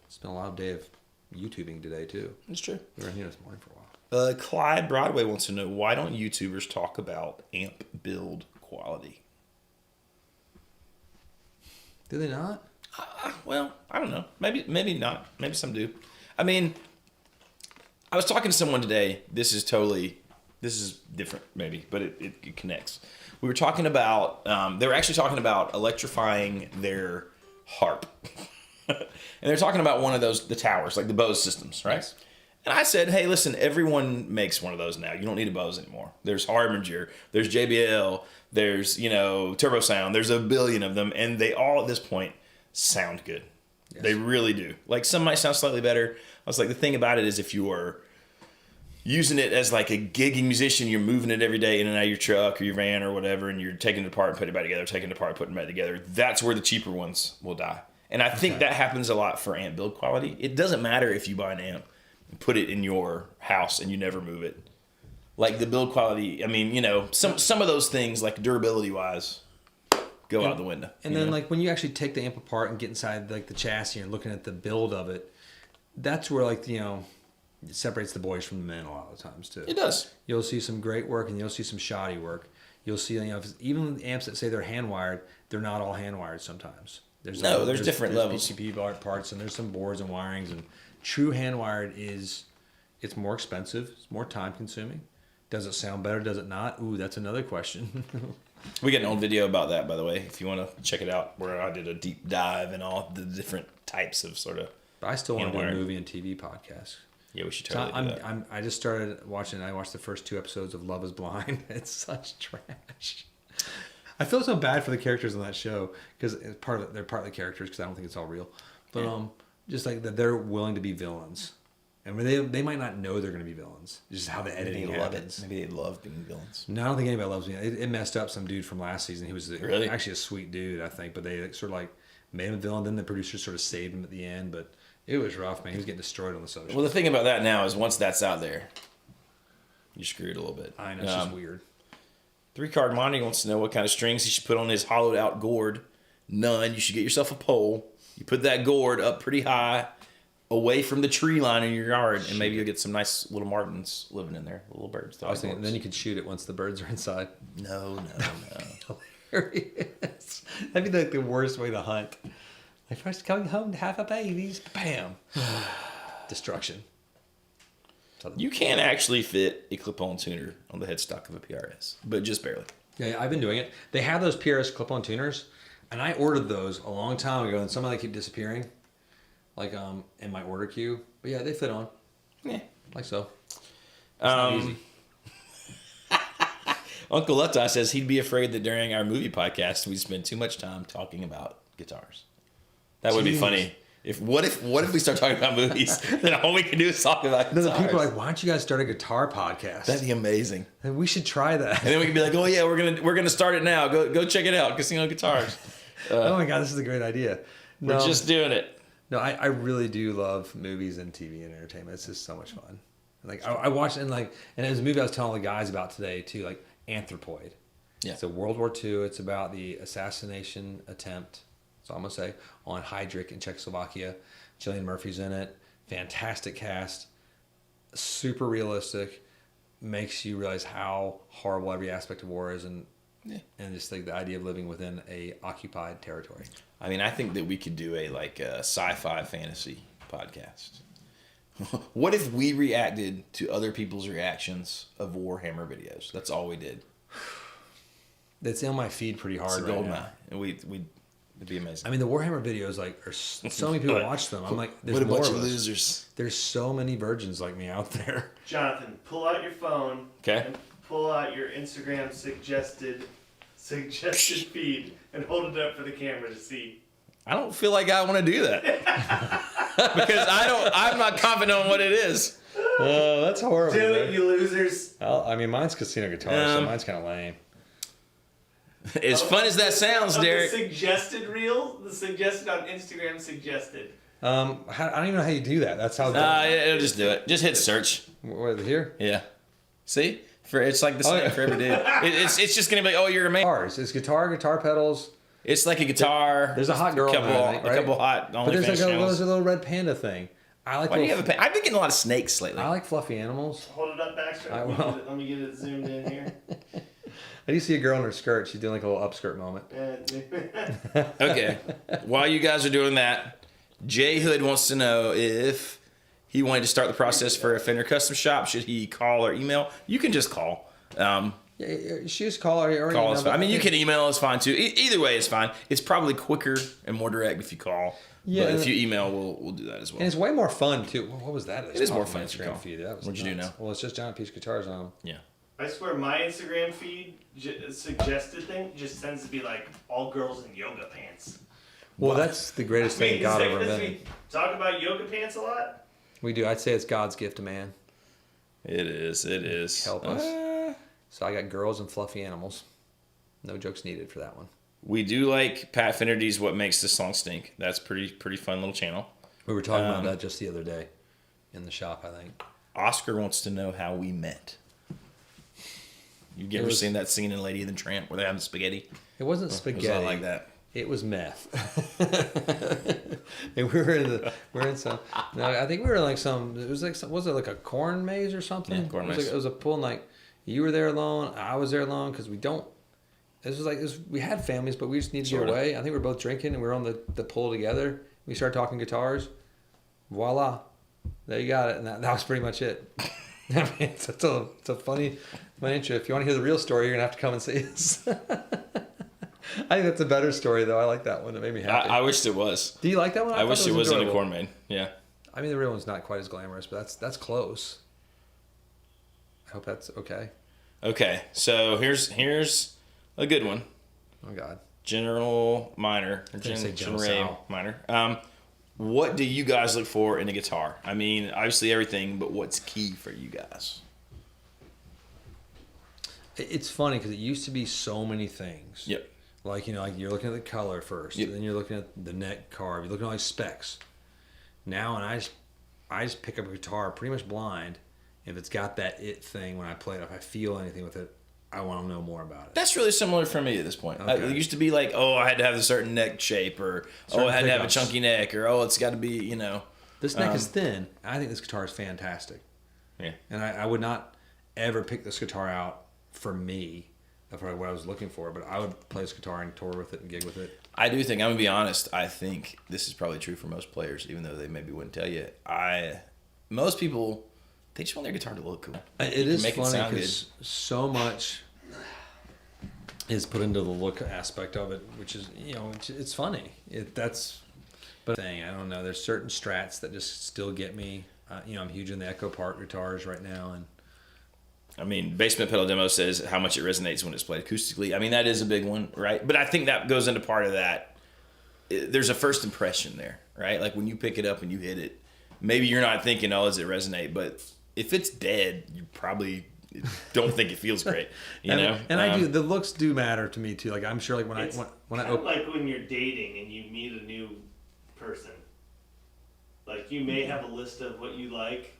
it's been a lot of day of YouTubing today too. It's true. We were here this morning for a while. Clyde Broadway wants to know, why don't YouTubers talk about amp build quality? Do they not? Well, I don't know. Maybe not. Maybe some do. I mean, I was talking to someone today. This is different, maybe, but it connects. We were talking about, they were actually talking about electrifying their harp. And they're talking about one of those, the towers, like the Bose systems, right? Yes. And I said, hey, listen, everyone makes one of those now. You don't need a Bose anymore. There's Harbinger, there's JBL, there's, Turbo Sound. There's a billion of them, and they all, at this point, sound good. Yes. They really do. Like, some might sound slightly better. I was like, the thing about it is if you are using it as like a gigging musician, you're moving it every day in and out of your truck or your van or whatever, and you're taking it apart and putting it back together, taking it apart, putting it back together, that's where the cheaper ones will die. And I think that happens a lot for amp build quality. It doesn't matter if you buy an amp and put it in your house and you never move it. Like the build quality, I mean, some of those things, like durability wise, go out the window. And then like when you actually take the amp apart and get inside like the chassis and looking at the build of it, that's where like it separates the boys from the men a lot of the times too. It does. You'll see some great work and you'll see some shoddy work. You'll see even amps that say they're hand wired, they're not all hand wired sometimes. There's different levels. PCB parts and there's some boards and wirings, and true hand wired it's more expensive, it's more time consuming. Does it sound better? Does it not? Ooh, that's another question. We got an old video about that, by the way, if you want to check it out, where I did a deep dive in all the different types of sort of. But I still want to do a Hand-wired. movie and TV podcast. Yeah, we should So totally do that. I just started watching. I watched the first 2 episodes of Love Is Blind. It's such trash. I feel so bad for the characters on that show because they're partly characters because I don't think it's all real. But just like that, they're willing to be villains, and they might not know they're going to be villains. It's just how the editing Maybe they love it. happens. Maybe they love being villains. No, I don't think anybody loves me. It messed up some dude from last season. He was Really? actually a sweet dude, I think. But they sort of like made him a villain. Then the producers sort of saved him at the end. But it was rough, man. He was getting destroyed on the social. Well, the thing about that now is once that's out there, you're screwed a little bit. I know, it's just weird. 3-card Monty wants to know what kind of strings he should put on his hollowed out gourd. None. You should get yourself a pole. You put that gourd up pretty high, away from the tree line in your yard, and maybe you'll get some nice little martins living in there, little birds. I was thinking, then you could shoot it once the birds are inside. No. Hilarious. That'd be like the worst way to hunt. Like first coming home to have a babies, bam, destruction. You can actually fit a clip-on tuner on the headstock of a PRS, but just barely. Yeah, I've been doing it. They have those PRS clip-on tuners, and I ordered those a long time ago, and somehow they keep disappearing, like in my order queue. But yeah, they fit on, Yeah. like so. It's not easy. Uncle Lutta says he'd be afraid that during our movie podcast we spend too much time talking about guitars. That would be Jeez. funny. What if we start talking about movies? Then all we can do is talk about Then guitars. the people are like, "Why don't you guys start a guitar podcast?" That'd be amazing. And we should try that. And then we can be like, oh yeah, we're gonna start it now. Go check it out, Casino Guitars. Oh my god, this is a great idea. We're just doing it. No, I really do love movies and TV and entertainment. It's just so much fun. Like I watched and it was a movie I was telling the guys about today too, like Anthropoid. Yeah. It's a World War II. It's about the assassination attempt. So I'm gonna say on Heydrich in Czechoslovakia. Cillian Murphy's in it. Fantastic cast. Super realistic. Makes you realize how horrible every aspect of war is, and just like the idea of living within a occupied territory. I mean, I think that we could do a sci-fi fantasy podcast. What if we reacted to other people's reactions of Warhammer videos? That's all we did. That's on my feed pretty hard It's a right gold now. mine, and it'd be amazing. I mean, the Warhammer videos are so many people watch them. I'm like, there's what a more bunch of of us. losers. There's so many virgins like me out there. Jonathan, pull out your phone. Okay. And pull out your Instagram suggested feed and hold it up for the camera to see. I don't feel like I want to do that because I'm not confident on what it is. Oh, that's horrible. Do it, man. you losers. Well, I mean, mine's casino guitar, so mine's kind of lame. As fun as that sounds, Of Derek. The suggested reel, the suggested on Instagram suggested. I don't even know how you do that. That's how. It'll just do it. Just hit search. What, here? Yeah. See? It's like the same yeah. for every dude. It's just gonna be like, oh, you're a man. Guitars. It's guitar pedals. It's like a guitar. There's a hot girl. A couple, in there, I think, right? a couple hot. But there's like there's a little red panda thing. I like. Why do you little- have a pen? I've been getting a lot of snakes lately. I like fluffy animals. Hold it up, Baxter. I Let me will. get it- let me get it zoomed in here. I do see a girl in her skirt. She's doing like a little upskirt moment. Okay. While you guys are doing that, Jay Hood wants to know if he wanted to start the process for a Fender custom shop. Should he call or email? You can just call. Yeah, she just call her. Or Call is email, fine. I mean, you think- can email is fine too. Either way is fine. It's probably quicker and more direct if you call. Yeah, But if and- you email, we'll do that as well. And it's way more fun too. What was that? It is more fun if you Instagram call. feed. That was What'd you do nuts. now? Well, it's just Giant Peach Guitars on. Yeah. I swear my Instagram feed suggested thing just tends to be like all girls in yoga pants. Well, that's the greatest I mean, thing God it's ever like, invented. we talk about yoga pants a lot. We do. I'd say it's God's gift to man. It is. It is. Help us. So I got girls and fluffy animals. No jokes needed for that one. We do like Pat Finnerty's "What Makes This Song Stink." That's pretty fun little channel. We were talking about that just the other day in the shop, I think. Oscar wants to know how we met. You ever was- seen that scene in Lady and the Tramp where they have the spaghetti? It wasn't It spaghetti. was not like that. It was meth. And we were in some. No, I think we were in like some. It was like some, was it like a corn maze or something? Yeah, corn it was maze. Like, it was a pool. And like you were there alone. I was there alone because we don't. This was like this. We had families, but we just needed to Sorta. get away. I think we were both drinking and we were on the pool together. We started talking guitars. Voila, there you got it. And that was pretty much it. I mean, it's a funny intro. If you want to hear the real story, you're gonna have to come and see us. I think that's a better story though. I like that one. It made me happy. I wished it was. Do you like that one? I thought wish it was in a enjoyable. corn maze. Yeah. I mean, the real one's not quite as glamorous, but that's close. I hope that's okay. Okay, so here's a good one. Oh God. General Minor. Or Didn't say General Ray Sal. Minor. What do you guys look for in a guitar? I mean, obviously everything, but what's key for you guys? It's funny because it used to be so many things. Yep. Like like you're looking at the color first, Yep. and then you're looking at the neck carve. You're looking at like specs. Now, and I just pick up a guitar pretty much blind. If it's got that it thing when I play it, if I feel anything with it, I want to know more about it. That's really similar for me at this point. Okay. It used to be like, oh, I had to have a certain neck shape, or Certain I had to have a pickups. chunky neck, or oh, it's got to be, This neck is thin. I think this guitar is fantastic. Yeah. And I would not ever pick this guitar out for me, for what I was looking for, but I would play this guitar and tour with it and gig with it. I do think, I'm going to be honest, I think this is probably true for most players, even though they maybe wouldn't tell you. Most people, they just want their guitar to look cool. It You can is make it funny sound because so much is put into the look aspect of it, which is, it's funny. But thing, I don't know. There's certain strats that just still get me. I'm huge in the Echo Park guitars right now, and I mean, Basement Pedal Demo says how much it resonates when it's played acoustically. I mean, that is a big one, right? But I think that goes into part of that. There's a first impression there, right? Like when you pick it up and you hit it, maybe you're not thinking, oh, does it resonate? But if it's dead, you probably don't think it feels great, And I do. The looks do matter to me too. Like I'm sure, like when It's I kind of open. like when you're dating and you meet a new person. Like you may have a list of what you like,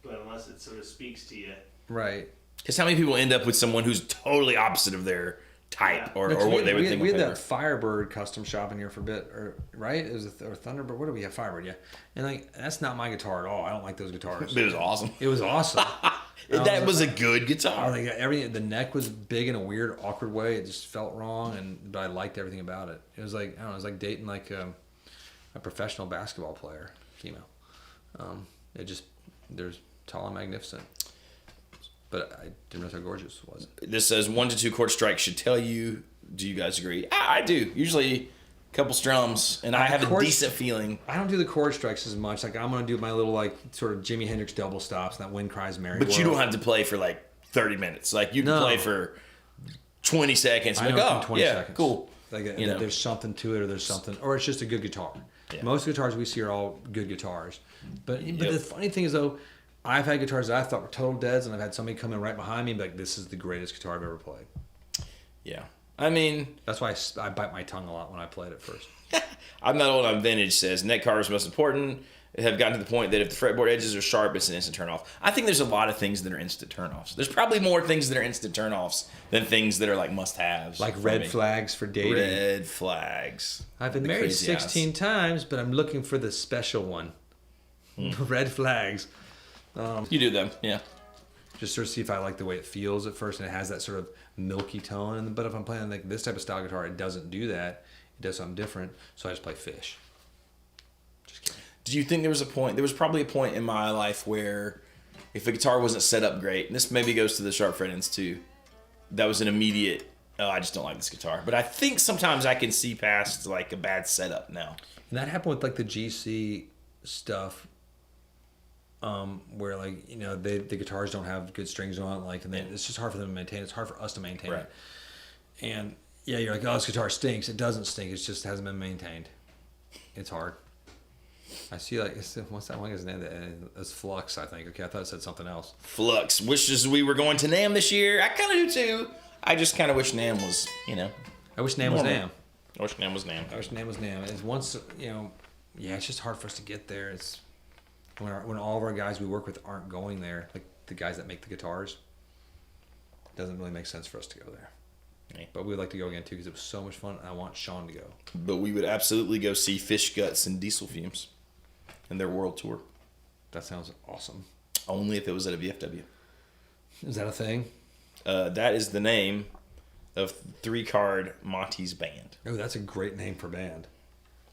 but unless it sort of speaks to you. Right. Because how many people end up with someone who's totally opposite of their type Yeah. or Because what they would think we would had play that Firebird custom shop in here for a bit, right? It was or Thunderbird. What do we have? Firebird, yeah. And like that's not my guitar at all. I don't like those guitars. It was awesome. It was awesome. That was a good I guitar. think everything. The neck was big in a weird, awkward way. It just felt wrong, but I liked everything about it. It was like I don't know. It was like dating like a professional basketball player, female. There's tall and magnificent, but I didn't realize how gorgeous it was. This says 1 to 2 chord strikes should tell you. Do you guys agree? I do. Usually a couple strums, and I have a Chord- decent feeling. I don't do the chord strikes as much. Like I'm gonna do my little like sort of Jimi Hendrix double stops and that Wind Cries Merry. But you World. don't have to play for like 30 minutes. Like you can No. play for 20 seconds. I Like, don't oh, do 20 yeah, seconds. cool. Like You know. there's something to it, or there's something, or it's just a good guitar. Yeah. Most guitars we see are all good guitars. But Yep. the funny thing is though, I've had guitars that I thought were total deads, and I've had somebody come in right behind me and be like, "This is the greatest guitar I've ever played." Yeah. I mean, That's why I bite my tongue a lot when I play it at first. I'm not old on vintage says neck carvers most important. Have gotten to the point that if the fretboard edges are sharp, it's an instant turnoff. I think there's a lot of things that are instant turnoffs. There's probably more things that are instant turnoffs than things that are like must-haves. Like for red me. flags for dating. Red flags. I've been The married crazy 16 ass. times, but I'm looking for the special one. Red flags. You do them, yeah. Just sort of see if I like the way it feels at first, and it has that sort of milky tone. But if I'm playing like this type of style guitar, it doesn't do that. It does something different. So I just play Fish. Just kidding. Do you think there was a point? There was probably a point in my life where if a guitar wasn't set up great, and this maybe goes to the sharp fret ends too, that was an immediate, oh, I just don't like this guitar. But I think sometimes I can see past like a bad setup now. And that happened with like the GC stuff, where like the guitars don't have good strings on it, like, and it's just hard for them to maintain. It's hard for us to maintain Right. it. And yeah, you're like, oh, this guitar stinks. It doesn't stink. It just hasn't been maintained. It's hard. I see like what's that one guy's name? It's Flux, I think. Okay, I thought it said something else. Flux wishes we were going to NAMM this year. I kind of do too. I just kind of wish NAMM was, I wish NAMM was Normal. NAMM. I wish NAMM was NAMM. I wish NAMM was NAMM. It's once yeah, it's just hard for us to get there. It's when all of our guys we work with aren't going there, like the guys that make the guitars. It doesn't really make sense for us to go there. Yeah. But we'd like to go again too because it was so much fun, and I want Sean to go. But we would absolutely go see Fish Guts and Diesel Fumes in their world tour. That sounds awesome. Only if it was at a VFW. Is that a thing? That is the name of 3-card Monty's band. Oh, that's a great name for band.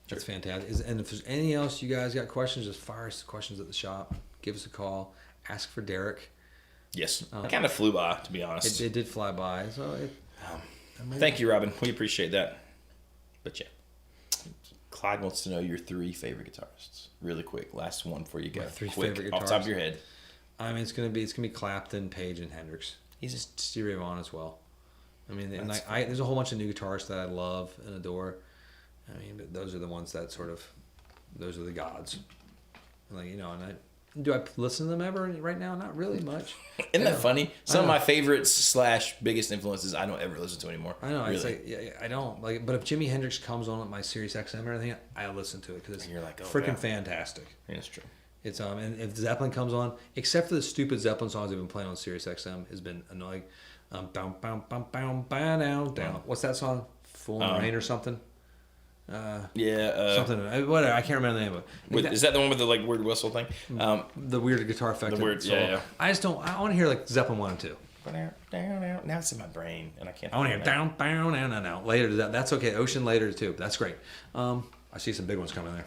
That's fantastic. And if there's anything else you guys got questions, just fire us questions at the shop. Give us a call. Ask for Derek. Yes. It kind of flew by, to be honest. It did fly by. So Thank you, Robin. We appreciate that. But yeah. Clyde wants to know your 3 favorite guitarists. Really quick. Last one before you go. My 3 quick, favorite off the top of guitarists? your head. I mean, it's gonna be Clapton, Page, and Hendrix. He's just Stevie Ray Vaughan as well. I mean, and there's a whole bunch of new guitarists that I love and adore. I mean, but those are the ones that those are the gods. Like do I listen to them ever right now? Not really much. Isn't that funny? Some of know. my favorites / biggest influences I don't ever listen to anymore. I know. Really. It's like I don't like. But if Jimi Hendrix comes on at my Sirius XM or anything, I listen to it because it's And you're like, oh, freaking yeah. fantastic. Yeah, that's true. It's and if Zeppelin comes on, except for the stupid Zeppelin songs they've been playing on Sirius XM, has been annoying. Bow, bow, bow, bow, bow, down, down. What's that song? Full in the Rain or something? Yeah. Something. Whatever. I can't remember the name of it. Is that the one with the like weird whistle thing? The weird guitar effect. The weird- solo. yeah. I just don't. I want to hear like Zeppelin 1 and 2. Now it's in my brain and I can't. I want to hear down, down, down, down, down. Later. That's okay. Ocean later too. That's great. I see some big ones coming there.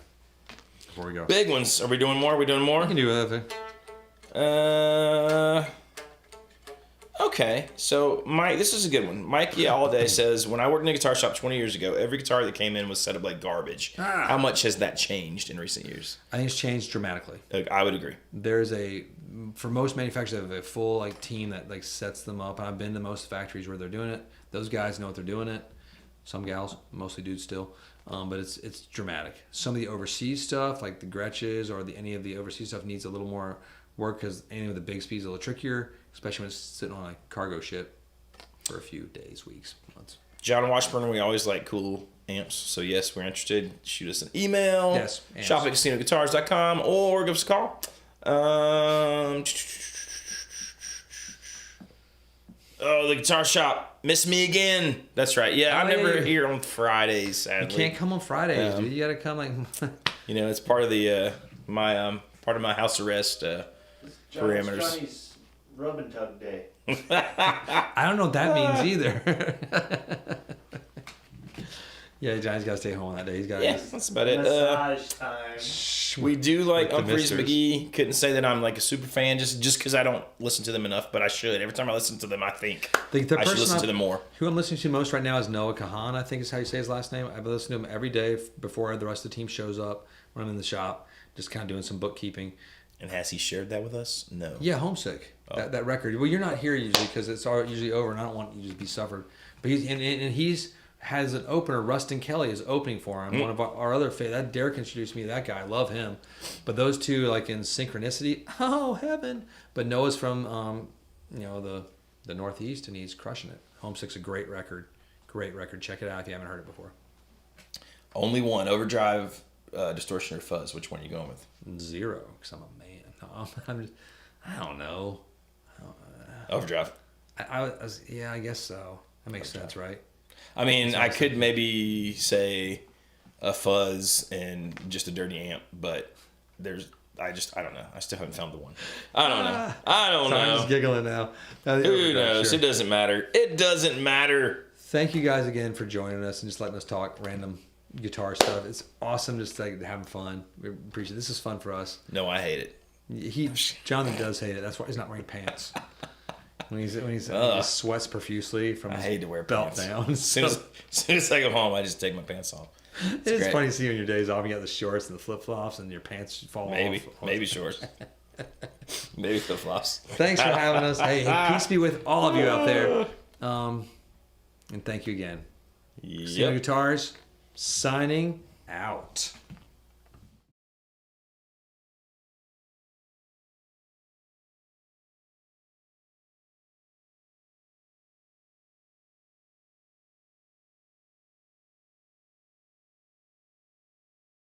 Before we go. Big ones. Are we doing more? Are we doing more? I can do that thing. Okay, so Mike, this is a good one. Mikey Allday says, when I worked in a guitar shop 20 years ago, every guitar that came in was set up like garbage. How much has that changed in recent years? I think it's changed dramatically. I would agree. There's for most manufacturers, they have a full like team that like sets them up. I've been to most factories where they're doing it. Those guys know what they're doing it. Some gals, mostly dudes still, but it's dramatic. Some of the overseas stuff, like the Gretches or any of the overseas stuff, needs a little more work because any of the big speeds is a little trickier, especially when it's sitting on a cargo ship for a few days, weeks, months. John Washburn, we always like cool amps. So yes, we're interested. Shoot us an email. Yes, amps. Shop at casinoguitars.com or give us a call. The guitar shop. Miss me again. That's right. Yeah, I'm Oh, never yeah. here on Fridays, You sadly. can't come on Fridays, dude. You gotta come like. It's part of the part of my house arrest parameters. Johnny's rub and tug day. I don't know what that means either. Yeah, Johnny's got to stay home on that day. He's got. Yeah, that's about it. Massage time. We do like With the Humphreys misters. McGee. Couldn't say that I'm like a super fan just because I don't listen to them enough, but I should. Every time I listen to them, I think The I should person listen to them more. Who I'm listening to most right now is Noah Kahan, I think is how you say his last name. I've been listening to him every day before the rest of the team shows up when I'm in the shop, just kind of doing some bookkeeping. And has he shared that with us? No. Yeah, Homesick. That record. Well, you're not here usually because it's all usually over, and I don't want you to be suffered. But he's has an opener. Rustin Kelly is opening for him. One of our other that Derek introduced me to that guy. I love him. But those two, like in synchronicity, oh heaven! But Noah's from the Northeast, and he's crushing it. Homesick's a great record. Great record. Check it out if you haven't heard it before. Only one, Overdrive, Distortion, or Fuzz. Which one are you going with? 0, because I'm a man. No, I don't know. Overdrive. I guess so. That makes sense, right? I mean, I could maybe say a Fuzz and just a Dirty Amp, but I don't know. I still haven't found the one. I don't know. So I'm just giggling now. Who knows? Sure. It doesn't matter. It doesn't matter. Thank you guys again for joining us and just letting us talk random guitar stuff. It's awesome just like having fun. We appreciate it. This is fun for us. No, I hate it. Jonathan does hate it. That's why he's not wearing pants. When he sweats profusely from I his hate to wear belt pants. down. As soon as I go home, I just take my pants off. It's great. funny to see you on your days off. You got the shorts and the flip flops, and your pants fall off. Maybe shorts. Maybe flip flops. Thanks for having us. Hey, peace be with all of you out there. And thank you again. Casino Guitars signing out.